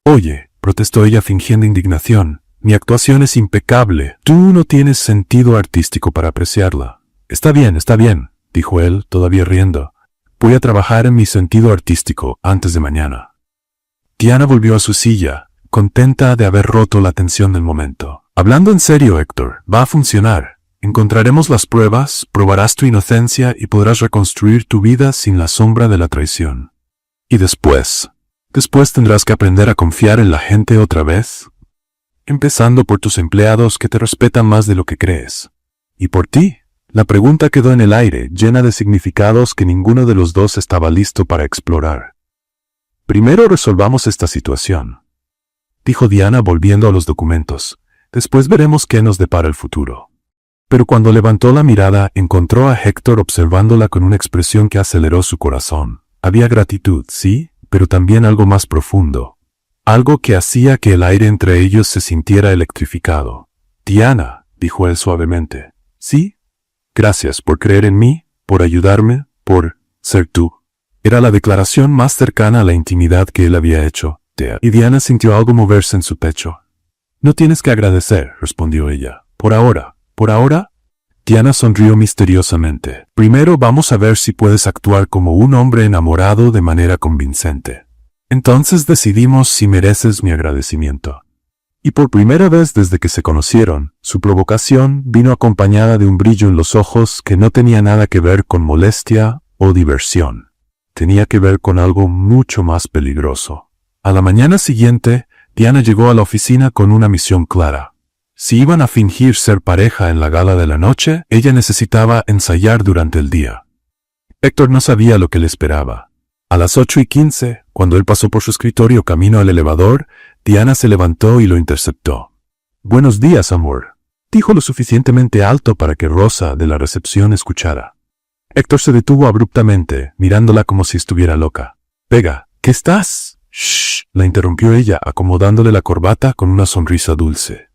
Speaker 1: «Oye», protestó ella fingiendo indignación, «mi actuación es impecable. Tú no tienes sentido artístico para apreciarla». Está bien», dijo él, todavía riendo. «Voy a trabajar en mi sentido artístico antes de mañana». Diana volvió a su silla, contenta de haber roto la tensión del momento. «Hablando en serio, Héctor, va a funcionar. Encontraremos las pruebas, probarás tu inocencia y podrás reconstruir tu vida sin la sombra de la traición. Y después tendrás que aprender a confiar en la gente otra vez, empezando por tus empleados que te respetan más de lo que crees. Y por ti. La pregunta quedó en el aire, llena de significados que ninguno de los dos estaba listo para explorar. Primero resolvamos esta situación, dijo Diana volviendo a los documentos. Después veremos qué nos depara el futuro. Pero cuando levantó la mirada, encontró a Héctor observándola con una expresión que aceleró su corazón. Había gratitud, sí, pero también algo más profundo. Algo que hacía que el aire entre ellos se sintiera electrificado. Diana, dijo él suavemente. Sí. Gracias por creer en mí, por ayudarme, por ser tú. Era la declaración más cercana a la intimidad que él había hecho. Y Diana sintió algo moverse en su pecho. No tienes que agradecer, respondió ella. Por ahora. Diana sonrió misteriosamente. Primero vamos a ver si puedes actuar como un hombre enamorado de manera convincente. Entonces decidimos si mereces mi agradecimiento. Y por primera vez desde que se conocieron, su provocación vino acompañada de un brillo en los ojos que no tenía nada que ver con molestia o diversión. Tenía que ver con algo mucho más peligroso. A la mañana siguiente, Diana llegó a la oficina con una misión clara. Si iban a fingir ser pareja en la gala de la noche, ella necesitaba ensayar durante el día. Héctor no sabía lo que le esperaba. A las 8:15, cuando él pasó por su escritorio camino al elevador, Diana se levantó y lo interceptó. «Buenos días, amor», dijo lo suficientemente alto para que Rosa, de la recepción, escuchara. Héctor se detuvo abruptamente, mirándola como si estuviera loca. «Pega, ¿qué estás?» «Shh», la interrumpió ella, acomodándole la corbata con una sonrisa dulce.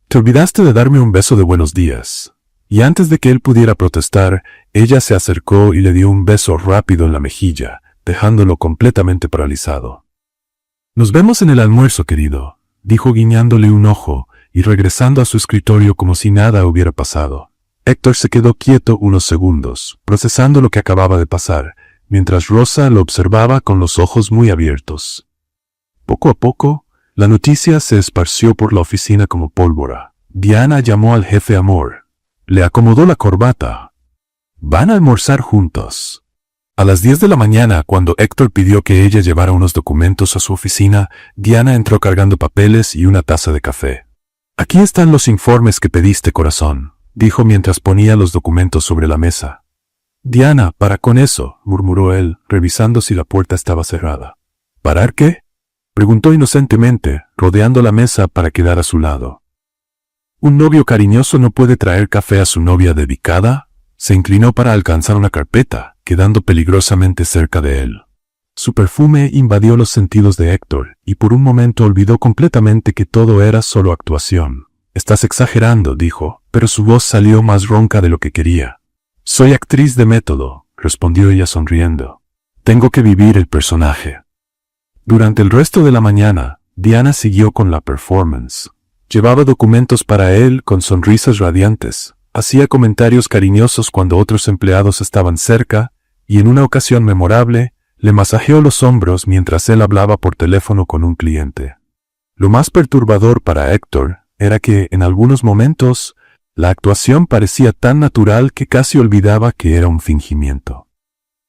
Speaker 1: «Te olvidaste de darme un beso de buenos días». Y antes de que él pudiera protestar, ella se acercó y le dio un beso rápido en la mejilla, dejándolo completamente paralizado. «Nos vemos en el almuerzo, querido», dijo guiñándole un ojo y regresando a su escritorio como si nada hubiera pasado. Héctor se quedó quieto unos segundos, procesando lo que acababa de pasar, mientras Rosa lo observaba con los ojos muy abiertos. Poco a poco, la noticia se esparció por la oficina como pólvora. Diana llamó al jefe Amor. Le acomodó la corbata. Van a almorzar juntos. A las 10 de la mañana, cuando Héctor pidió que ella llevara unos documentos a su oficina, Diana entró cargando papeles y una taza de café. «Aquí están los informes que pediste, corazón», dijo mientras ponía los documentos sobre la mesa. «Diana, para con eso», murmuró él, revisando si la puerta estaba cerrada. «¿Parar qué?», preguntó inocentemente, rodeando la mesa para quedar a su lado. «¿Un novio cariñoso no puede traer café a su novia dedicada?». Se inclinó para alcanzar una carpeta, quedando peligrosamente cerca de él. Su perfume invadió los sentidos de Héctor, y por un momento olvidó completamente que todo era solo actuación. «Estás exagerando», dijo, pero su voz salió más ronca de lo que quería. «Soy actriz de método», respondió ella sonriendo. «Tengo que vivir el personaje». Durante el resto de la mañana, Diana siguió con la performance. Llevaba documentos para él con sonrisas radiantes. Hacía comentarios cariñosos cuando otros empleados estaban cerca, y en una ocasión memorable, le masajeó los hombros mientras él hablaba por teléfono con un cliente. Lo más perturbador para Héctor era que, en algunos momentos, la actuación parecía tan natural que casi olvidaba que era un fingimiento.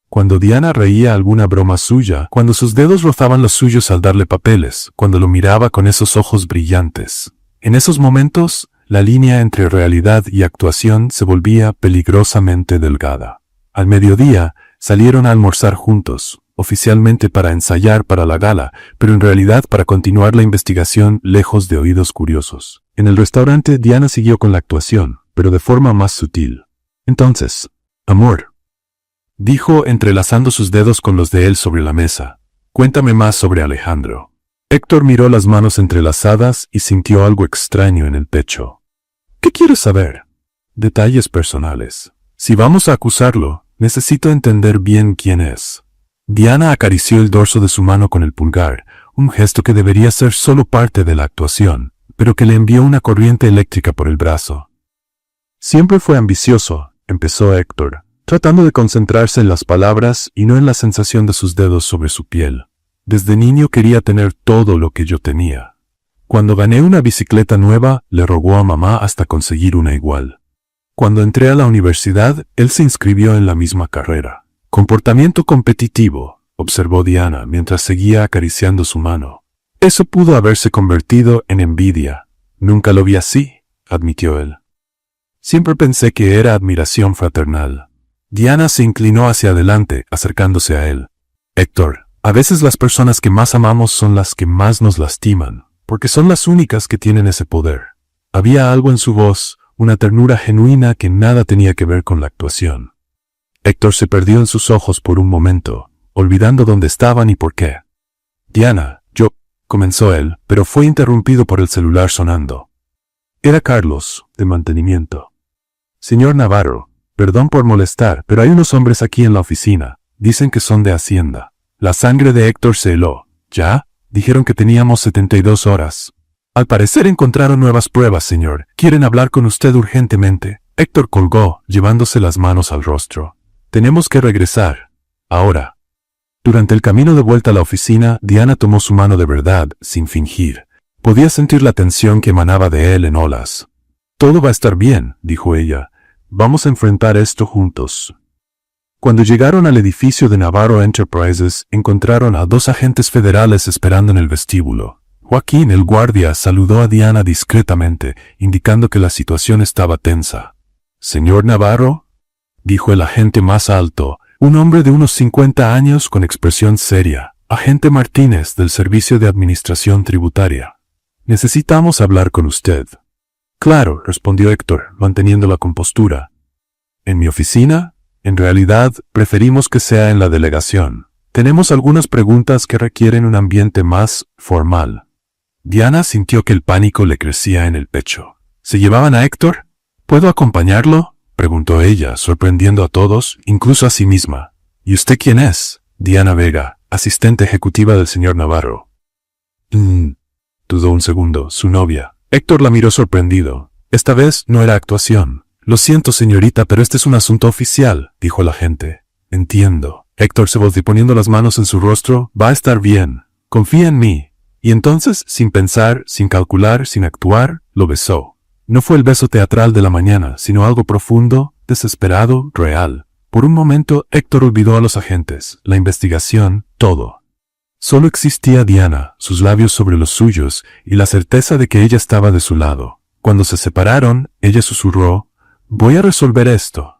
Speaker 1: Cuando Diana reía alguna broma suya, cuando sus dedos rozaban los suyos al darle papeles, cuando lo miraba con esos ojos brillantes. En esos momentos, la línea entre realidad y actuación se volvía peligrosamente delgada. Al mediodía, salieron a almorzar juntos, oficialmente para ensayar para la gala, pero en realidad para continuar la investigación lejos de oídos curiosos. En el restaurante, Diana siguió con la actuación, pero de forma más sutil. «Entonces, amor», dijo entrelazando sus dedos con los de él sobre la mesa, «cuéntame más sobre Alejandro». Héctor miró las manos entrelazadas y sintió algo extraño en el pecho. «¿Qué quieres saber?» «Detalles personales. Si vamos a acusarlo, necesito entender bien quién es». Diana acarició el dorso de su mano con el pulgar, un gesto que debería ser solo parte de la actuación, pero que le envió una corriente eléctrica por el brazo. «Siempre fue ambicioso», empezó Héctor, tratando de concentrarse en las palabras y no en la sensación de sus dedos sobre su piel. «Desde niño quería tener todo lo que yo tenía. Cuando gané una bicicleta nueva, le rogó a mamá hasta conseguir una igual. Cuando entré a la universidad, él se inscribió en la misma carrera. Comportamiento competitivo, observó Diana mientras seguía acariciando su mano. Eso pudo haberse convertido en envidia. Nunca lo vi así, admitió él. Siempre pensé que era admiración fraternal. Diana se inclinó hacia adelante, acercándose a él. Héctor, a veces las personas que más amamos son las que más nos lastiman, porque son las únicas que tienen ese poder. Había algo en su voz, una ternura genuina que nada tenía que ver con la actuación. Héctor se perdió en sus ojos por un momento, olvidando dónde estaban y por qué. Diana, comenzó él, pero fue interrumpido por el celular sonando. Era Carlos, de mantenimiento. Señor Navarro, perdón por molestar, pero hay unos hombres aquí en la oficina. Dicen que son de Hacienda. La sangre de Héctor se heló. ¿Ya? Dijeron que teníamos 72 horas. Al parecer encontraron nuevas pruebas, señor. Quieren hablar con usted urgentemente. Héctor colgó, llevándose las manos al rostro. Tenemos que regresar. Ahora. Durante el camino de vuelta a la oficina, Diana tomó su mano de verdad, sin fingir. Podía sentir la tensión que emanaba de él en olas. Todo va a estar bien, dijo ella. Vamos a enfrentar esto juntos. Cuando llegaron al edificio de Navarro Enterprises, encontraron a 2 agentes federales esperando en el vestíbulo. Joaquín, el guardia, saludó a Diana discretamente, indicando que la situación estaba tensa. «Señor Navarro», dijo el agente más alto, un hombre de unos 50 años con expresión seria. «Agente Martínez, del Servicio de Administración Tributaria. Necesitamos hablar con usted». «Claro», respondió Héctor, manteniendo la compostura. «¿En mi oficina? En realidad, preferimos que sea en la delegación. Tenemos algunas preguntas que requieren un ambiente más formal». Diana sintió que el pánico le crecía en el pecho. ¿Se llevaban a Héctor? ¿Puedo acompañarlo?, preguntó ella, sorprendiendo a todos, incluso a sí misma. ¿Y usted quién es? Diana Vega, asistente ejecutiva del señor Navarro. Dudó un segundo, su novia. Héctor la miró sorprendido. Esta vez no era actuación. Lo siento, señorita, pero este es un asunto oficial, dijo el agente. Entiendo. Héctor se volvió poniendo las manos en su rostro. Va a estar bien. Confía en mí. Y entonces, sin pensar, sin calcular, sin actuar, lo besó. No fue el beso teatral de la mañana, sino algo profundo, desesperado, real. Por un momento, Héctor olvidó a los agentes, la investigación, todo. Solo existía Diana, sus labios sobre los suyos, y la certeza de que ella estaba de su lado. Cuando se separaron, ella susurró, «Voy a resolver esto.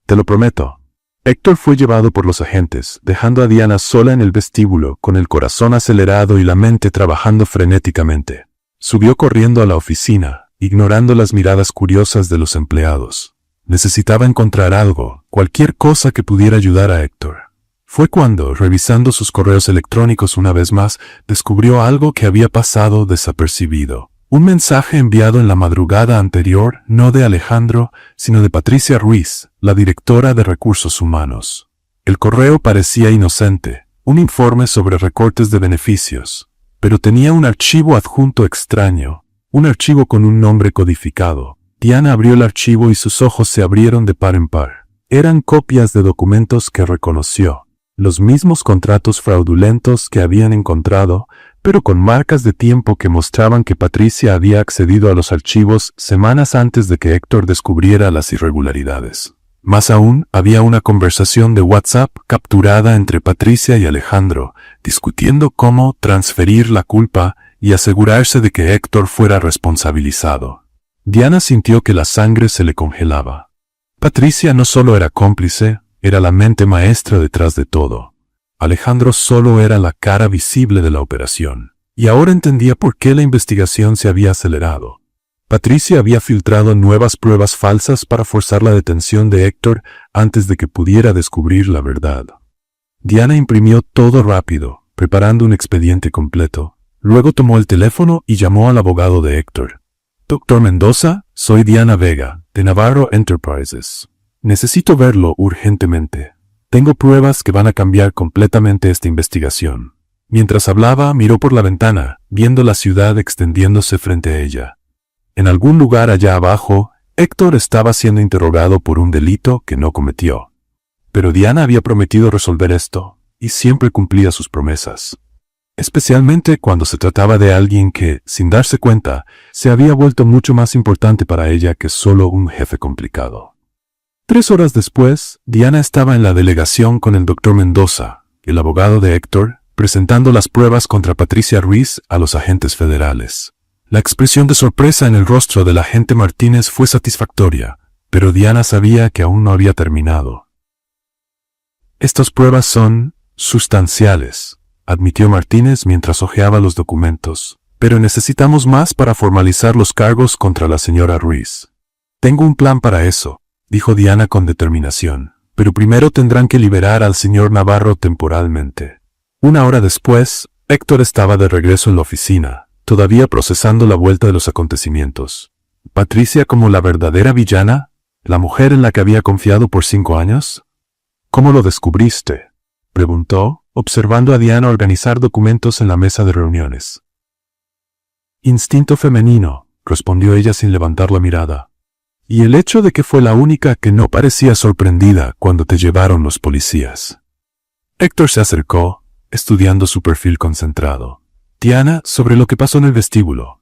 Speaker 1: Te lo prometo». Héctor fue llevado por los agentes, dejando a Diana sola en el vestíbulo, con el corazón acelerado y la mente trabajando frenéticamente. Subió corriendo a la oficina, ignorando las miradas curiosas de los empleados. Necesitaba encontrar algo, cualquier cosa que pudiera ayudar a Héctor. Fue cuando, revisando sus correos electrónicos una vez más, descubrió algo que había pasado desapercibido. Un mensaje enviado en la madrugada anterior, no de Alejandro, sino de Patricia Ruiz, la directora de Recursos Humanos. El correo parecía inocente, un informe sobre recortes de beneficios, pero tenía un archivo adjunto extraño, un archivo con un nombre codificado. Diana abrió el archivo y sus ojos se abrieron de par en par. Eran copias de documentos que reconoció, los mismos contratos fraudulentos que habían encontrado, pero con marcas de tiempo que mostraban que Patricia había accedido a los archivos semanas antes de que Héctor descubriera las irregularidades. Más aún, había una conversación de WhatsApp capturada entre Patricia y Alejandro, discutiendo cómo transferir la culpa y asegurarse de que Héctor fuera responsabilizado. Diana sintió que la sangre se le congelaba. Patricia no solo era cómplice, era la mente maestra detrás de todo. Alejandro solo era la cara visible de la operación, y ahora entendía por qué la investigación se había acelerado. Patricia había filtrado nuevas pruebas falsas para forzar la detención de Héctor antes de que pudiera descubrir la verdad. Diana imprimió todo rápido, preparando un expediente completo. Luego tomó el teléfono y llamó al abogado de Héctor. «Doctor Mendoza, soy Diana Vega, de Navarro Enterprises. Necesito verlo urgentemente. Tengo pruebas que van a cambiar completamente esta investigación». Mientras hablaba, miró por la ventana, viendo la ciudad extendiéndose frente a ella. En algún lugar allá abajo, Héctor estaba siendo interrogado por un delito que no cometió. Pero Diana había prometido resolver esto, y siempre cumplía sus promesas. especialmente cuando se trataba de alguien que, sin darse cuenta, se había vuelto mucho más importante para ella que solo un jefe complicado. 3 horas después, Diana estaba en la delegación con el Dr. Mendoza, el abogado de Héctor, presentando las pruebas contra Patricia Ruiz a los agentes federales. La expresión de sorpresa en el rostro del agente Martínez fue satisfactoria, pero Diana sabía que aún no había terminado. Estas pruebas son sustanciales, admitió Martínez mientras hojeaba los documentos, pero necesitamos más para formalizar los cargos contra la señora Ruiz. Tengo un plan para eso, dijo Diana con determinación, pero primero tendrán que liberar al señor Navarro temporalmente. 1 hora después, Héctor estaba de regreso en la oficina, todavía procesando la vuelta de los acontecimientos. ¿Patricia como la verdadera villana? ¿La mujer en la que había confiado por 5 años? ¿Cómo lo descubriste?, preguntó, observando a Diana organizar documentos en la mesa de reuniones. Instinto femenino, respondió ella sin levantar la mirada. Y el hecho de que fue la única que no parecía sorprendida cuando te llevaron los policías. Héctor se acercó, estudiando su perfil concentrado. Diana, sobre lo que pasó en el vestíbulo.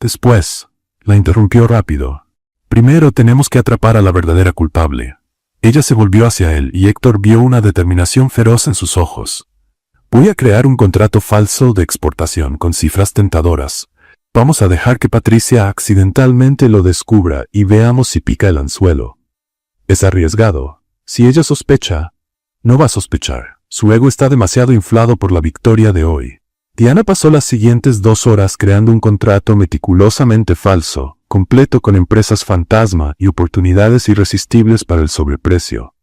Speaker 1: Después, la interrumpió rápido. Primero tenemos que atrapar a la verdadera culpable. Ella se volvió hacia él y Héctor vio una determinación feroz en sus ojos. Voy a crear un contrato falso de exportación con cifras tentadoras. Vamos a dejar que Patricia accidentalmente lo descubra y veamos si pica el anzuelo. Es arriesgado. Si ella sospecha, no va a sospechar. Su ego está demasiado inflado por la victoria de hoy. Diana pasó las siguientes 2 horas creando un contrato meticulosamente falso, completo con empresas fantasma y oportunidades irresistibles para el sobreprecio.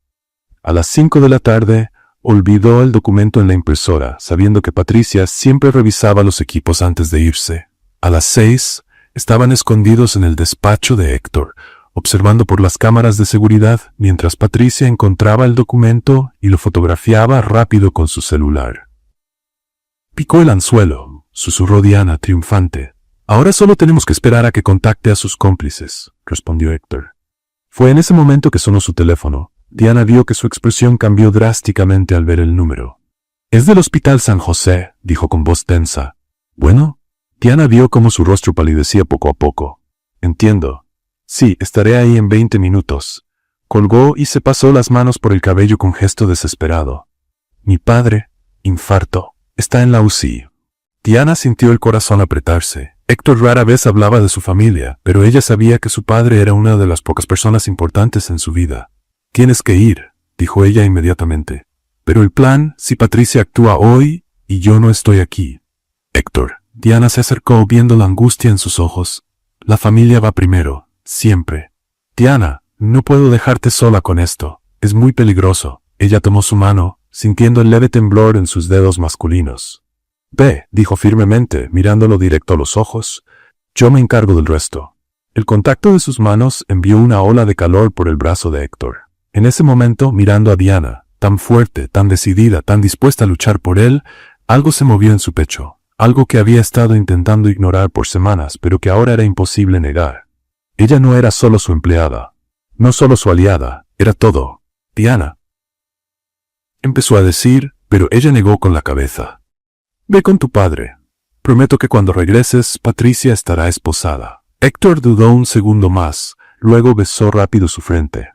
Speaker 1: A las 5 de la tarde, olvidó el documento en la impresora, sabiendo que Patricia siempre revisaba los equipos antes de irse. A las 6, estaban escondidos en el despacho de Héctor, observando por las cámaras de seguridad, mientras Patricia encontraba el documento y lo fotografiaba rápido con su celular. Picó el anzuelo, susurró Diana, triunfante. Ahora solo tenemos que esperar a que contacte a sus cómplices, respondió Héctor. Fue en ese momento que sonó su teléfono. Diana vio que su expresión cambió drásticamente al ver el número. «Es del Hospital San José», dijo con voz tensa. «Bueno». Diana vio cómo su rostro palidecía poco a poco. «Entiendo. Sí, estaré ahí en 20 minutos». Colgó y se pasó las manos por el cabello con gesto desesperado. «Mi padre, infarto, está en la UCI». Diana sintió el corazón apretarse. Héctor rara vez hablaba de su familia, pero ella sabía que su padre era una de las pocas personas importantes en su vida. «Tienes que ir», dijo ella inmediatamente. «Pero el plan, si Patricia actúa hoy y yo no estoy aquí». «Héctor». Diana se acercó viendo la angustia en sus ojos. «La familia va primero, siempre». «Diana, no puedo dejarte sola con esto. Es muy peligroso». Ella tomó su mano, sintiendo el leve temblor en sus dedos masculinos. «Ve», dijo firmemente, mirándolo directo a los ojos. «Yo me encargo del resto». El contacto de sus manos envió una ola de calor por el brazo de Héctor. En ese momento, mirando a Diana, tan fuerte, tan decidida, tan dispuesta a luchar por él, algo se movió en su pecho. Algo que había estado intentando ignorar por semanas, pero que ahora era imposible negar. Ella no era solo su empleada, no solo su aliada, era todo. «Diana», empezó a decir, pero ella negó con la cabeza. «Ve con tu padre. Prometo que cuando regreses, Patricia estará esposada». Héctor dudó un segundo más, luego besó rápido su frente.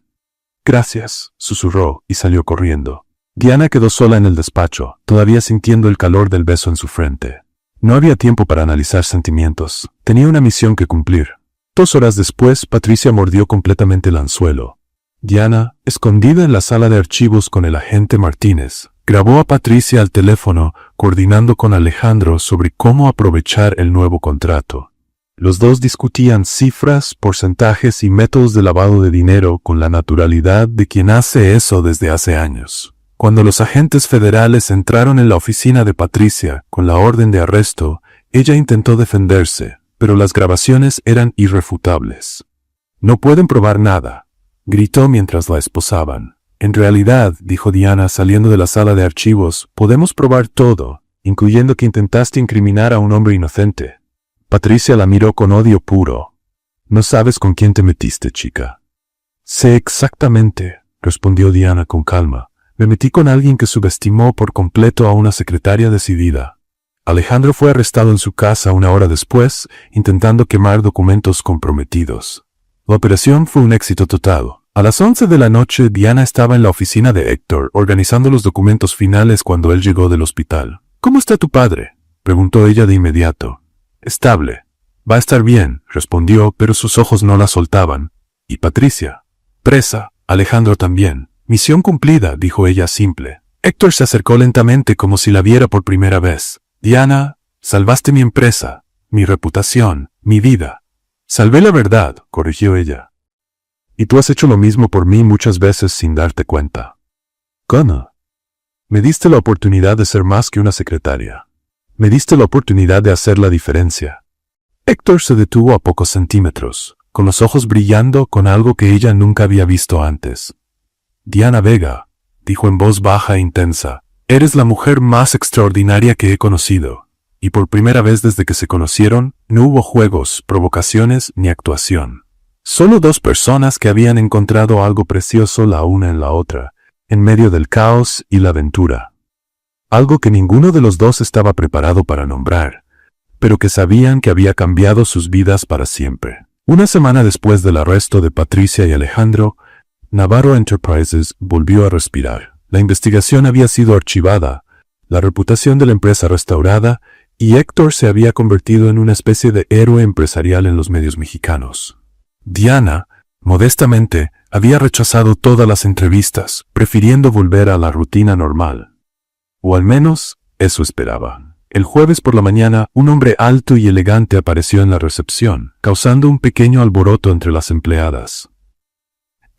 Speaker 1: «Gracias», susurró y salió corriendo. Diana quedó sola en el despacho, todavía sintiendo el calor del beso en su frente. No había tiempo para analizar sentimientos. Tenía una misión que cumplir. 2 horas después, Patricia mordió completamente el anzuelo. Diana, escondida en la sala de archivos con el agente Martínez, grabó a Patricia al teléfono, coordinando con Alejandro sobre cómo aprovechar el nuevo contrato. Los dos discutían cifras, porcentajes y métodos de lavado de dinero con la naturalidad de quien hace eso desde hace años. Cuando los agentes federales entraron en la oficina de Patricia con la orden de arresto, ella intentó defenderse, pero las grabaciones eran irrefutables. «No pueden probar nada», gritó mientras la esposaban. «En realidad», dijo Diana saliendo de la sala de archivos, «podemos probar todo, incluyendo que intentaste incriminar a un hombre inocente». Patricia la miró con odio puro. «No sabes con quién te metiste, chica». «Sé exactamente», respondió Diana con calma. «Me metí con alguien que subestimó por completo a una secretaria decidida. Alejandro fue arrestado en su casa una hora después, intentando quemar documentos comprometidos. La operación fue un éxito total. A las 11 de la noche, Diana estaba en la oficina de Héctor, organizando los documentos finales cuando él llegó del hospital. «¿Cómo está tu padre?», preguntó ella de inmediato. «Estable. Va a estar bien», respondió, pero sus ojos no la soltaban. «¿Y Patricia?» «Presa. Alejandro también». «Misión cumplida», dijo ella simple. Héctor se acercó lentamente como si la viera por primera vez. «Diana, salvaste mi empresa, mi reputación, mi vida». «Salvé la verdad», corrigió ella. «Y tú has hecho lo mismo por mí muchas veces sin darte cuenta». «¿Cómo?» «Me diste la oportunidad de ser más que una secretaria. Me diste la oportunidad de hacer la diferencia». Héctor se detuvo a pocos centímetros, con los ojos brillando con algo que ella nunca había visto antes. «Diana Vega», dijo en voz baja e intensa, «eres la mujer más extraordinaria que he conocido». Y por primera vez desde que se conocieron, no hubo juegos, provocaciones ni actuación. Solo dos personas que habían encontrado algo precioso la una en la otra, en medio del caos y la aventura. Algo que ninguno de los dos estaba preparado para nombrar, pero que sabían que había cambiado sus vidas para siempre. Una semana después del arresto de Patricia y Alejandro, Navarro Enterprises volvió a respirar. La investigación había sido archivada, la reputación de la empresa restaurada, y Héctor se había convertido en una especie de héroe empresarial en los medios mexicanos. Diana, modestamente, había rechazado todas las entrevistas, prefiriendo volver a la rutina normal. O al menos, eso esperaba. El jueves por la mañana, un hombre alto y elegante apareció en la recepción, causando un pequeño alboroto entre las empleadas.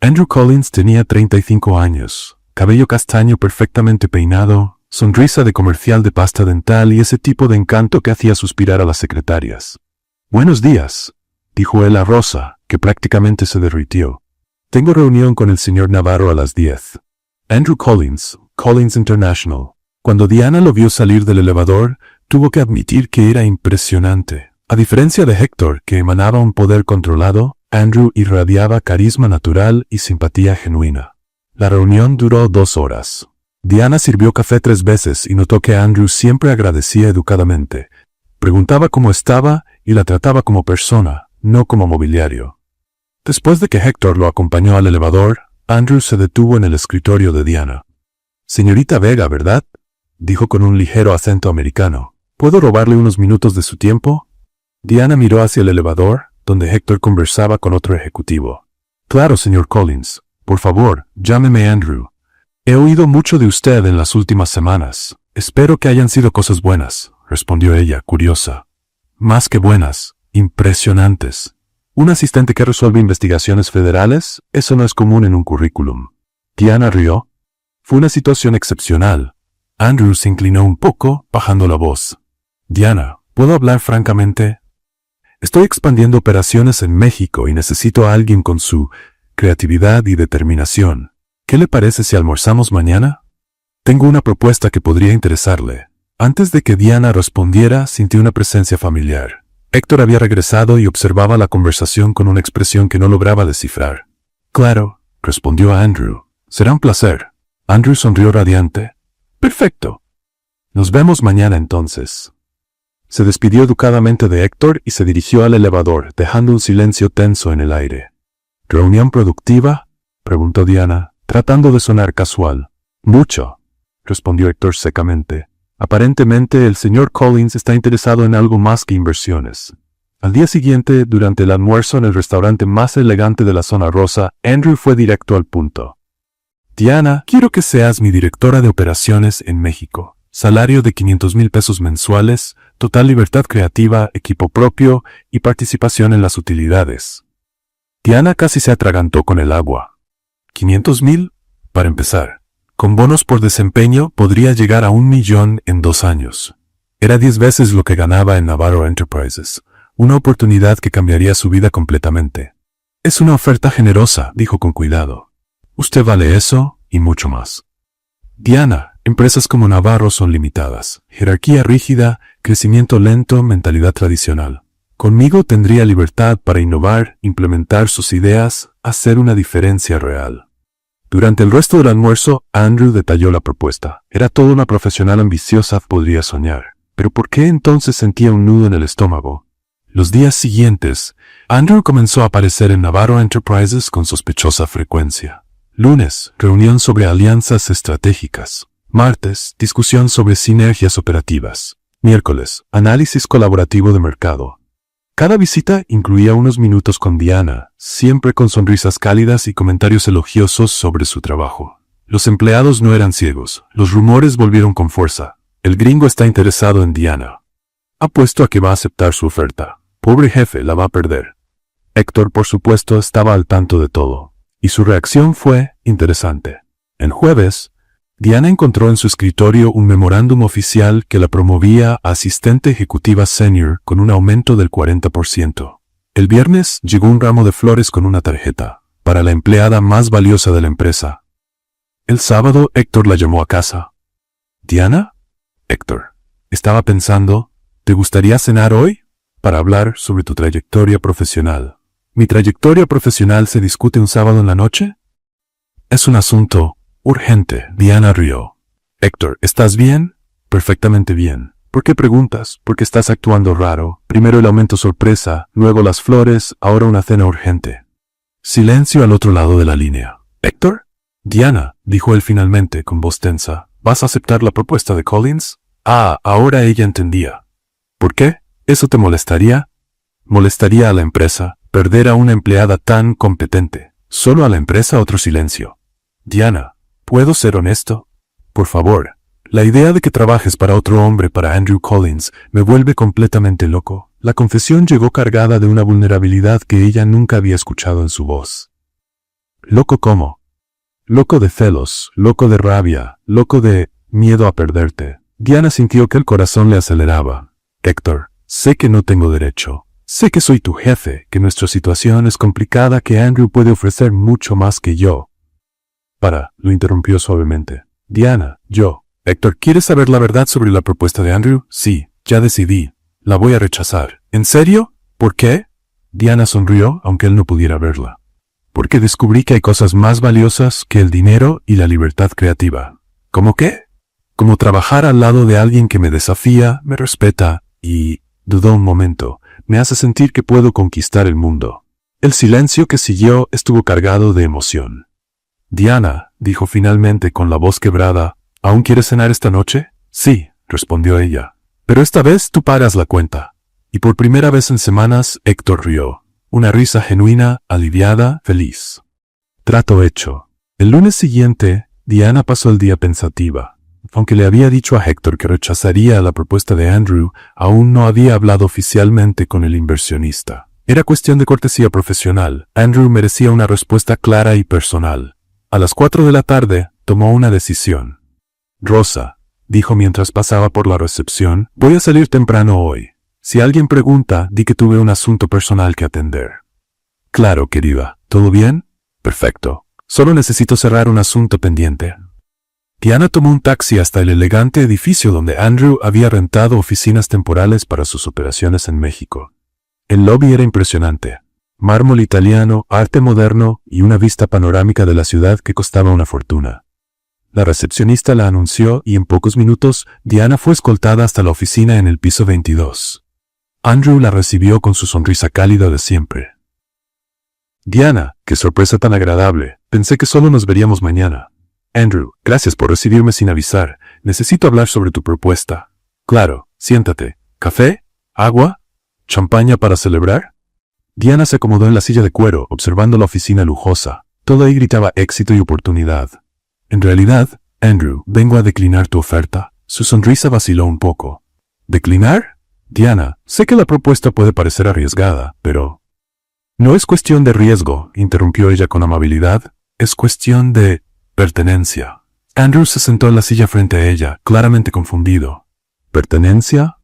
Speaker 1: Andrew Collins tenía 35 años, cabello castaño perfectamente peinado, sonrisa de comercial de pasta dental y ese tipo de encanto que hacía suspirar a las secretarias. «Buenos días», dijo él a Rosa, que prácticamente se derritió. «Tengo reunión con el señor Navarro a las 10. Andrew Collins, Collins International». Cuando Diana lo vio salir del elevador, tuvo que admitir que era impresionante. A diferencia de Héctor, que emanaba un poder controlado, Andrew irradiaba carisma natural y simpatía genuina. La reunión duró 2 horas. Diana sirvió café 3 veces y notó que Andrew siempre agradecía educadamente. Preguntaba cómo estaba y la trataba como persona, no como mobiliario. Después de que Héctor lo acompañó al elevador, Andrew se detuvo en el escritorio de Diana. «Señorita Vega, ¿verdad?», dijo con un ligero acento americano. «¿Puedo robarle unos minutos de su tiempo?» Diana miró hacia el elevador, donde Héctor conversaba con otro ejecutivo. «Claro, señor Collins. Por favor, llámeme Andrew. He oído mucho de usted en las últimas semanas. Espero que hayan sido cosas buenas», respondió ella, curiosa. «Más que buenas, impresionantes. ¿Un asistente que resuelve investigaciones federales? Eso no es común en un currículum». Diana rió. «Fue una situación excepcional». Andrew se inclinó un poco, bajando la voz. «Diana, ¿puedo hablar francamente? Estoy expandiendo operaciones en México y necesito a alguien con su creatividad y determinación. ¿Qué le parece si almorzamos mañana? Tengo una propuesta que podría interesarle». Antes de que Diana respondiera, sintió una presencia familiar. Héctor había regresado y observaba la conversación con una expresión que no lograba descifrar. «Claro», respondió a Andrew. «Será un placer». Andrew sonrió radiante. «Perfecto. Nos vemos mañana entonces». Se despidió educadamente de Héctor y se dirigió al elevador, dejando un silencio tenso en el aire. «¿Reunión productiva?», preguntó Diana, tratando de sonar casual. «Mucho», respondió Héctor secamente. «Aparentemente el señor Collins está interesado en algo más que inversiones». Al día siguiente, durante el almuerzo en el restaurante más elegante de la zona rosa, Andrew fue directo al punto. «Diana, quiero que seas mi directora de operaciones en México. Salario de 500,000 pesos mensuales, total libertad creativa, equipo propio y participación en las utilidades». Diana casi se atragantó con el agua. ¿500,000? Para empezar. Con bonos por desempeño podría llegar a 1,000,000 en 2 años. Era 10 veces lo que ganaba en Navarro Enterprises. Una oportunidad que cambiaría su vida completamente. «Es una oferta generosa», dijo con cuidado. «Usted vale eso y mucho más». «Diana, empresas como Navarro son limitadas. Jerarquía rígida, crecimiento lento, mentalidad tradicional. Conmigo tendría libertad para innovar, implementar sus ideas, hacer una diferencia real». Durante el resto del almuerzo, Andrew detalló la propuesta. Era todo una profesional ambiciosa podría soñar. Pero ¿por qué entonces sentía un nudo en el estómago? Los días siguientes, Andrew comenzó a aparecer en Navarro Enterprises con sospechosa frecuencia. Lunes, reunión sobre alianzas estratégicas. Martes, discusión sobre sinergias operativas. Miércoles, análisis colaborativo de mercado. Cada visita incluía unos minutos con Diana, siempre con sonrisas cálidas y comentarios elogiosos sobre su trabajo. Los empleados no eran ciegos, los rumores volvieron con fuerza. El gringo está interesado en Diana. Apuesto a que va a aceptar su oferta. Pobre jefe, la va a perder. Héctor, por supuesto, estaba al tanto de todo, y su reacción fue interesante. En jueves, Diana encontró en su escritorio un memorándum oficial que la promovía a asistente ejecutiva senior con un aumento del 40%. El viernes llegó un ramo de flores con una tarjeta, para la empleada más valiosa de la empresa. El sábado, Héctor la llamó a casa. ¿Diana? Héctor, estaba pensando, ¿te gustaría cenar hoy? Para hablar sobre tu trayectoria profesional. ¿Mi trayectoria profesional se discute un sábado en la noche? Es un asunto urgente. Diana rió. Héctor, ¿estás bien? Perfectamente bien. ¿Por qué preguntas? Porque estás actuando raro. Primero el aumento sorpresa, luego las flores, ahora una cena urgente. Silencio al otro lado de la línea. ¿Héctor? Diana, dijo él finalmente con voz tensa, ¿vas a aceptar la propuesta de Collins? Ah, ahora ella entendía. ¿Por qué? ¿Eso te molestaría? Molestaría a la empresa, perder a una empleada tan competente. Solo a la empresa otro silencio. Diana, ¿puedo ser honesto? Por favor. La idea de que trabajes para otro hombre, para Andrew Collins, me vuelve completamente loco. La confesión llegó cargada de una vulnerabilidad que ella nunca había escuchado en su voz. ¿Loco cómo? Loco de celos, loco de rabia, loco de miedo a perderte. Diana sintió que el corazón le aceleraba. Héctor, sé que no tengo derecho. Sé que soy tu jefe, que nuestra situación es complicada, que Andrew puede ofrecer mucho más que yo. Lo interrumpió suavemente. Diana, Héctor, ¿quieres saber la verdad sobre la propuesta de Andrew? Sí, ya decidí. La voy a rechazar. ¿En serio? ¿Por qué? Diana sonrió, aunque él no pudiera verla. Porque descubrí que hay cosas más valiosas que el dinero y la libertad creativa. ¿Cómo qué? Como trabajar al lado de alguien que me desafía, me respeta y, dudó un momento, me hace sentir que puedo conquistar el mundo. El silencio que siguió estuvo cargado de emoción. Diana, dijo finalmente con la voz quebrada, ¿aún quieres cenar esta noche? Sí, respondió ella. Pero esta vez tú pagas la cuenta. Y por primera vez en semanas, Héctor rió. Una risa genuina, aliviada, feliz. Trato hecho. El lunes siguiente, Diana pasó el día pensativa. Aunque le había dicho a Héctor que rechazaría la propuesta de Andrew, aún no había hablado oficialmente con el inversionista. Era cuestión de cortesía profesional. Andrew merecía una respuesta clara y personal. A las 4 de la tarde, tomó una decisión. Rosa, dijo mientras pasaba por la recepción, voy a salir temprano hoy. Si alguien pregunta, di que tuve un asunto personal que atender. Claro, querida. ¿Todo bien? Perfecto. Solo necesito cerrar un asunto pendiente. Diana tomó un taxi hasta el elegante edificio donde Andrew había rentado oficinas temporales para sus operaciones en México. El lobby era impresionante. Mármol italiano, arte moderno y una vista panorámica de la ciudad que costaba una fortuna. La recepcionista la anunció y en pocos minutos Diana fue escoltada hasta la oficina en el piso 22. Andrew la recibió con su sonrisa cálida de siempre. Diana, qué sorpresa tan agradable. Pensé que solo nos veríamos mañana. Andrew, gracias por recibirme sin avisar. Necesito hablar sobre tu propuesta. Claro, siéntate. ¿Café? ¿Agua? ¿Champaña para celebrar? Diana se acomodó en la silla de cuero, observando la oficina lujosa. Todo ahí gritaba éxito y oportunidad. En realidad, Andrew, vengo a declinar tu oferta. Su sonrisa vaciló un poco. ¿Declinar? Diana, sé que la propuesta puede parecer arriesgada, pero... No es cuestión de riesgo, interrumpió ella con amabilidad. Es cuestión de... pertenencia. Andrew se sentó en la silla frente a ella, claramente confundido. ¿Pertenencia?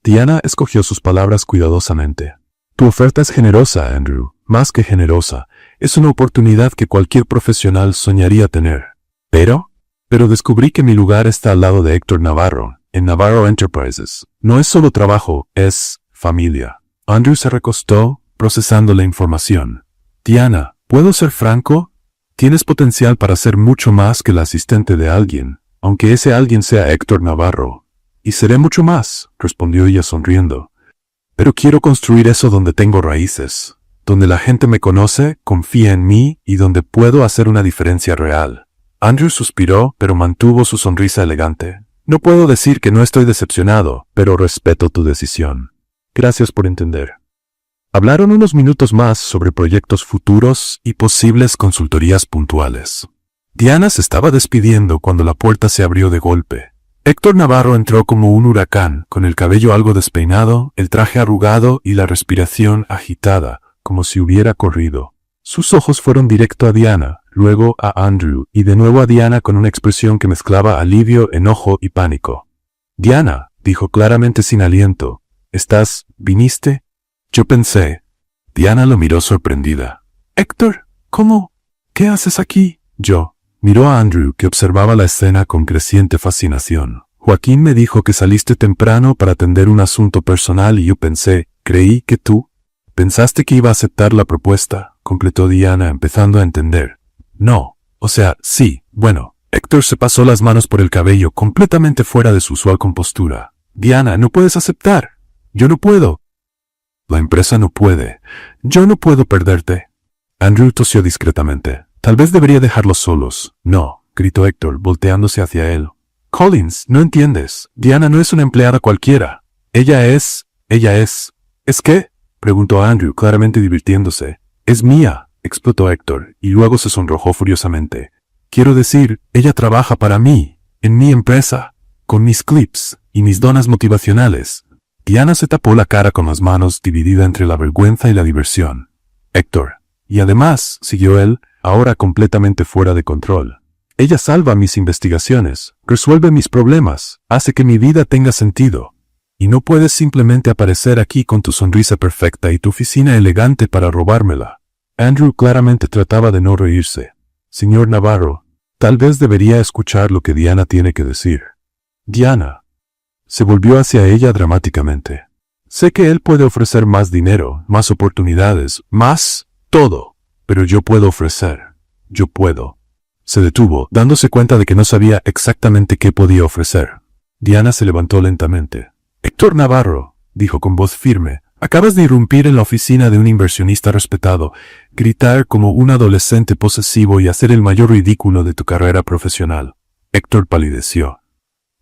Speaker 1: Diana escogió sus palabras cuidadosamente. Tu oferta es generosa, Andrew, más que generosa. Es una oportunidad que cualquier profesional soñaría tener. Pero descubrí que mi lugar está al lado de Héctor Navarro, en Navarro Enterprises. No es solo trabajo, es familia. Andrew se recostó, procesando la información. Diana, ¿puedo ser franco? Tienes potencial para ser mucho más que el asistente de alguien, aunque ese alguien sea Héctor Navarro. Y seré mucho más, respondió ella sonriendo. Pero quiero construir eso donde tengo raíces, donde la gente me conoce, confía en mí y donde puedo hacer una diferencia real. Andrew suspiró, pero mantuvo su sonrisa elegante. No puedo decir que no estoy decepcionado, pero respeto tu decisión. Gracias por entender. Hablaron unos minutos más sobre proyectos futuros y posibles consultorías puntuales. Diana se estaba despidiendo cuando la puerta se abrió de golpe. Héctor Navarro entró como un huracán, con el cabello algo despeinado, el traje arrugado y la respiración agitada, como si hubiera corrido. Sus ojos fueron directo a Diana, luego a Andrew y de nuevo a Diana con una expresión que mezclaba alivio, enojo y pánico. «Diana», dijo claramente sin aliento, «¿viniste?» Yo pensé. Diana lo miró sorprendida. «Héctor, ¿cómo? ¿Qué haces aquí?» Yo. Miró a Andrew, que observaba la escena con creciente fascinación. «Joaquín me dijo que saliste temprano para atender un asunto personal y yo pensé, creí que tú. ¿Pensaste que iba a aceptar la propuesta?», completó Diana, empezando a entender. «No. O sea, sí, bueno». Héctor se pasó las manos por el cabello, completamente fuera de su usual compostura. «Diana, no puedes aceptar. Yo no puedo». «La empresa no puede. Yo no puedo perderte». Andrew tosió discretamente. «Tal vez debería dejarlos solos». «No», gritó Héctor, volteándose hacia él. «Collins, no entiendes. Diana no es una empleada cualquiera. Ella es... ¿Es qué?», preguntó Andrew, claramente divirtiéndose. «Es mía», explotó Héctor, y luego se sonrojó furiosamente. «Quiero decir, ella trabaja para mí, en mi empresa, con mis clips y mis donas motivacionales». Diana se tapó la cara con las manos, dividida entre la vergüenza y la diversión. «Héctor, y además», siguió él, ahora completamente fuera de control, «ella salva mis investigaciones, resuelve mis problemas, hace que mi vida tenga sentido. Y no puedes simplemente aparecer aquí con tu sonrisa perfecta y tu oficina elegante para robármela». Andrew claramente trataba de no reírse. «Señor Navarro, tal vez debería escuchar lo que Diana tiene que decir». «Diana». Se volvió hacia ella dramáticamente. «Sé que él puede ofrecer más dinero, más oportunidades, más todo. Pero yo puedo ofrecer. Yo puedo». Se detuvo, dándose cuenta de que no sabía exactamente qué podía ofrecer. Diana se levantó lentamente. «Héctor Navarro», dijo con voz firme, «acabas de irrumpir en la oficina de un inversionista respetado, gritar como un adolescente posesivo y hacer el mayor ridículo de tu carrera profesional». Héctor palideció.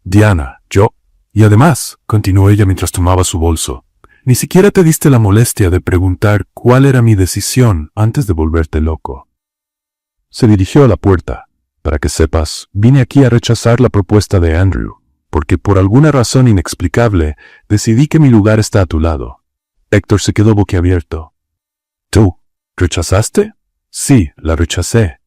Speaker 1: «Diana, yo... Y además», continuó ella mientras tomaba su bolso, «ni siquiera te diste la molestia de preguntar cuál era mi decisión antes de volverte loco». Se dirigió a la puerta. «Para que sepas, vine aquí a rechazar la propuesta de Andrew, porque por alguna razón inexplicable decidí que mi lugar está a tu lado». Héctor se quedó boquiabierto. «¿Tú? ¿Rechazaste?» «Sí, la rechacé.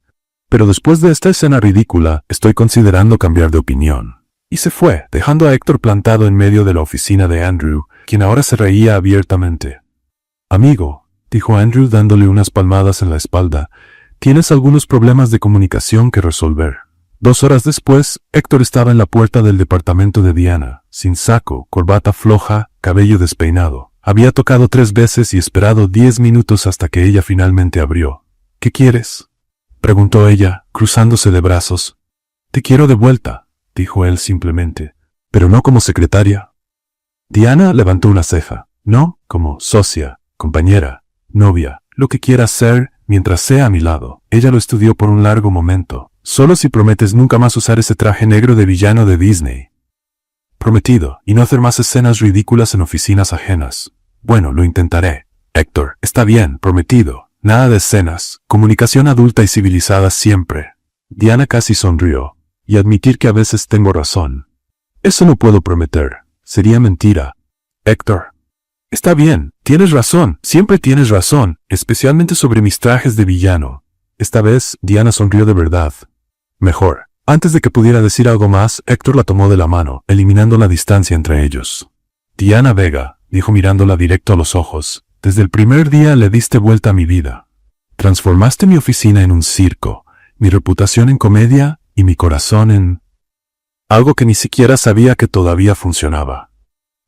Speaker 1: Pero después de esta escena ridícula, estoy considerando cambiar de opinión». Y se fue, dejando a Héctor plantado en medio de la oficina de Andrew, quien ahora se reía abiertamente. «Amigo», dijo Andrew dándole unas palmadas en la espalda, «tienes algunos problemas de comunicación que resolver». 2 horas después, Héctor estaba en la puerta del departamento de Diana, sin saco, corbata floja, cabello despeinado. Había tocado 3 veces y esperado 10 minutos hasta que ella finalmente abrió. «¿Qué quieres?», preguntó ella, cruzándose de brazos. «Te quiero de vuelta», dijo él simplemente, «pero no como secretaria». Diana levantó una ceja. «No, como socia, compañera, novia, lo que quieras ser mientras sea a mi lado». Ella lo estudió por un largo momento. «Solo si prometes nunca más usar ese traje negro de villano de Disney». «Prometido, y no hacer más escenas ridículas en oficinas ajenas». «Bueno, lo intentaré». «Héctor, está bien, prometido. Nada de escenas. Comunicación adulta y civilizada siempre». Diana casi sonrió. «Y admitir que a veces tengo razón». «Eso no puedo prometer. Sería mentira». «Héctor». «Está bien, tienes razón, siempre tienes razón, especialmente sobre mis trajes de villano». Esta vez, Diana sonrió de verdad. «Mejor». Antes de que pudiera decir algo más, Héctor la tomó de la mano, eliminando la distancia entre ellos. «Diana Vega», dijo mirándola directo a los ojos, «desde el primer día le diste vuelta a mi vida. Transformaste mi oficina en un circo, mi reputación en comedia, y mi corazón en... algo que ni siquiera sabía que todavía funcionaba».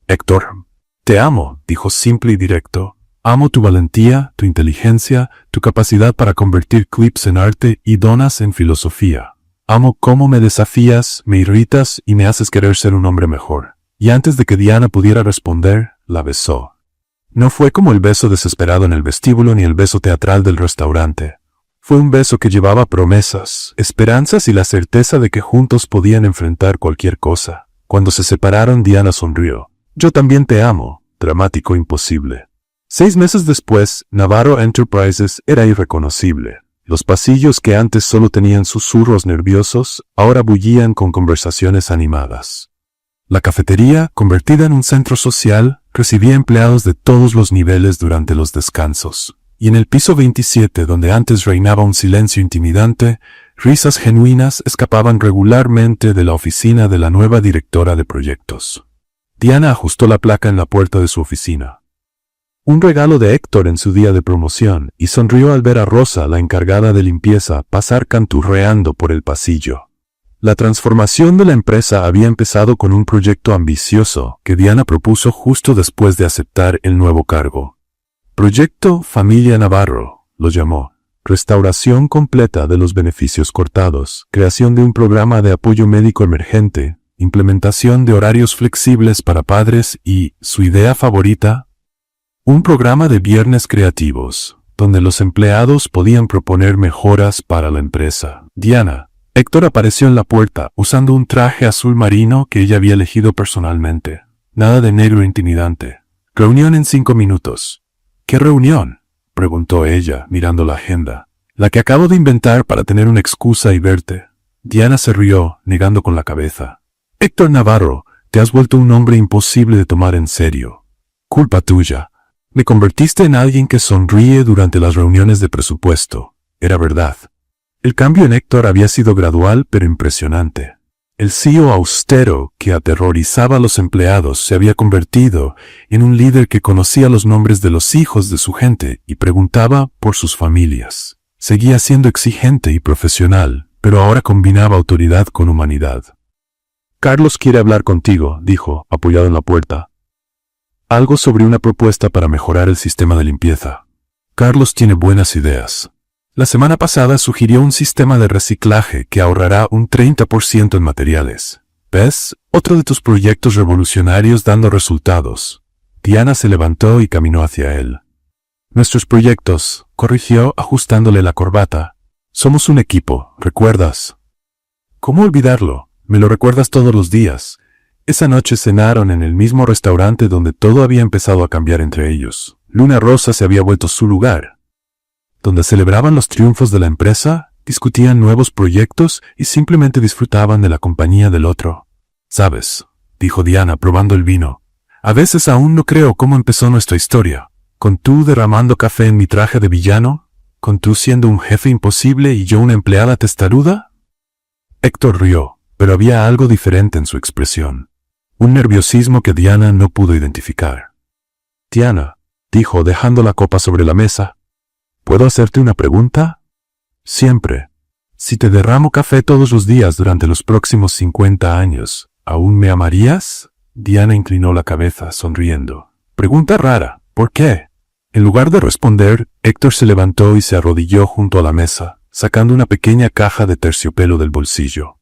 Speaker 1: «Héctor, te amo», dijo simple y directo. «Amo tu valentía, tu inteligencia, tu capacidad para convertir clips en arte y donas en filosofía. Amo cómo me desafías, me irritas y me haces querer ser un hombre mejor. y antes de que Diana pudiera responder, la besó. No fue como el beso desesperado en el vestíbulo ni el beso teatral del restaurante. Fue un beso que llevaba promesas, esperanzas y la certeza de que juntos podían enfrentar cualquier cosa. Cuando se separaron, Diana sonrió. «Yo también te amo», dramático imposible. 6 meses después, Navarro Enterprises era irreconocible. Los pasillos que antes solo tenían susurros nerviosos, ahora bullían con conversaciones animadas. La cafetería, convertida en un centro social, recibía empleados de todos los niveles durante los descansos. Y en el piso 27, donde antes reinaba un silencio intimidante, risas genuinas escapaban regularmente de la oficina de la nueva directora de proyectos. Diana ajustó la placa en la puerta de su oficina. Un regalo de Héctor en su día de promoción, y sonrió al ver a Rosa, la encargada de limpieza, pasar canturreando por el pasillo. La transformación de la empresa había empezado con un proyecto ambicioso que Diana propuso justo después de aceptar el nuevo cargo. Proyecto Familia Navarro, lo llamó. Restauración completa de los beneficios cortados, creación de un programa de apoyo médico emergente, implementación de horarios flexibles para padres y, su idea favorita, un programa de viernes creativos, donde los empleados podían proponer mejoras para la empresa. Diana. Héctor apareció en la puerta, usando un traje azul marino que ella había elegido personalmente. Nada de negro intimidante. Reunión en 5 minutos. ¿Qué reunión?, preguntó ella, mirando la agenda. La que acabo de inventar para tener una excusa y verte. Diana se rió, negando con la cabeza. Héctor Navarro, te has vuelto un hombre imposible de tomar en serio. Culpa tuya. Me convertiste en alguien que sonríe durante las reuniones de presupuesto. Era verdad. El cambio en Héctor había sido gradual pero impresionante. El CEO austero que aterrorizaba a los empleados se había convertido en un líder que conocía los nombres de los hijos de su gente y preguntaba por sus familias. Seguía siendo exigente y profesional, pero ahora combinaba autoridad con humanidad. Carlos quiere hablar contigo, dijo, apoyado en la puerta. Algo sobre una propuesta para mejorar el sistema de limpieza. Carlos tiene buenas ideas. La semana pasada sugirió un sistema de reciclaje que ahorrará un 30% en materiales. ¿Ves? Otro de tus proyectos revolucionarios dando resultados. Diana se levantó y caminó hacia él. Nuestros proyectos, corrigió ajustándole la corbata. Somos un equipo, ¿recuerdas? ¿Cómo olvidarlo? Me lo recuerdas todos los días. Esa noche cenaron en el mismo restaurante donde todo había empezado a cambiar entre ellos. Luna Rosa se había vuelto su lugar. Donde celebraban los triunfos de la empresa, discutían nuevos proyectos y simplemente disfrutaban de la compañía del otro. ¿Sabes?, dijo Diana probando el vino. A veces aún no creo cómo empezó nuestra historia. Con tú derramando café en mi traje de villano, con tú siendo un jefe imposible y yo una empleada testaruda. Héctor rió, pero había algo diferente en su expresión. Un nerviosismo que Diana no pudo identificar. Diana, dijo dejando la copa sobre la mesa. ¿Puedo hacerte una pregunta? Siempre. Si te derramo café todos los días durante los próximos 50 años, ¿aún me amarías? Diana inclinó la cabeza, sonriendo. Pregunta rara. ¿Por qué? En lugar de responder, Héctor se levantó y se arrodilló junto a la mesa, sacando una pequeña caja de terciopelo del bolsillo.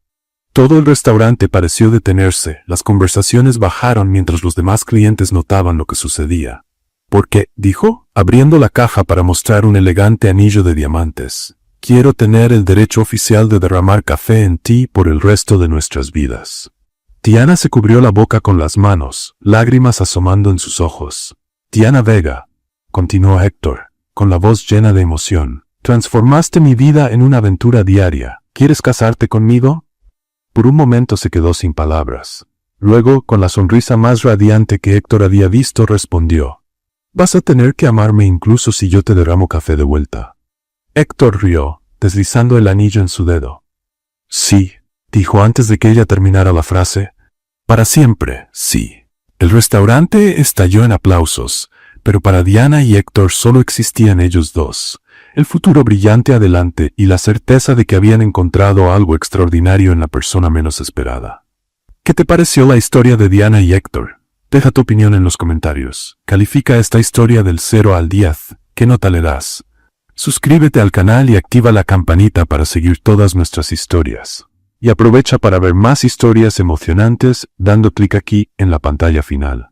Speaker 1: Todo el restaurante pareció detenerse, las conversaciones bajaron mientras los demás clientes notaban lo que sucedía. ¿Por qué?, dijo, abriendo la caja para mostrar un elegante anillo de diamantes. Quiero tener el derecho oficial de derramar café en ti por el resto de nuestras vidas. Diana se cubrió la boca con las manos, lágrimas asomando en sus ojos. Diana Vega, continuó Héctor, con la voz llena de emoción. Transformaste mi vida en una aventura diaria. ¿Quieres casarte conmigo? Por un momento se quedó sin palabras. Luego, con la sonrisa más radiante que Héctor había visto, respondió. Vas a tener que amarme incluso si yo te derramo café de vuelta. Héctor rió, deslizando el anillo en su dedo. Sí, dijo antes de que ella terminara la frase. Para siempre, sí. El restaurante estalló en aplausos, pero para Diana y Héctor solo existían ellos dos. El futuro brillante adelante y la certeza de que habían encontrado algo extraordinario en la persona menos esperada. ¿Qué te pareció la historia de Diana y Héctor? Deja tu opinión en los comentarios. Califica esta historia del 0 al 10. ¿Qué nota le das? Suscríbete al canal y activa la campanita para seguir todas nuestras historias. y aprovecha para ver más historias emocionantes dando clic aquí en la pantalla final.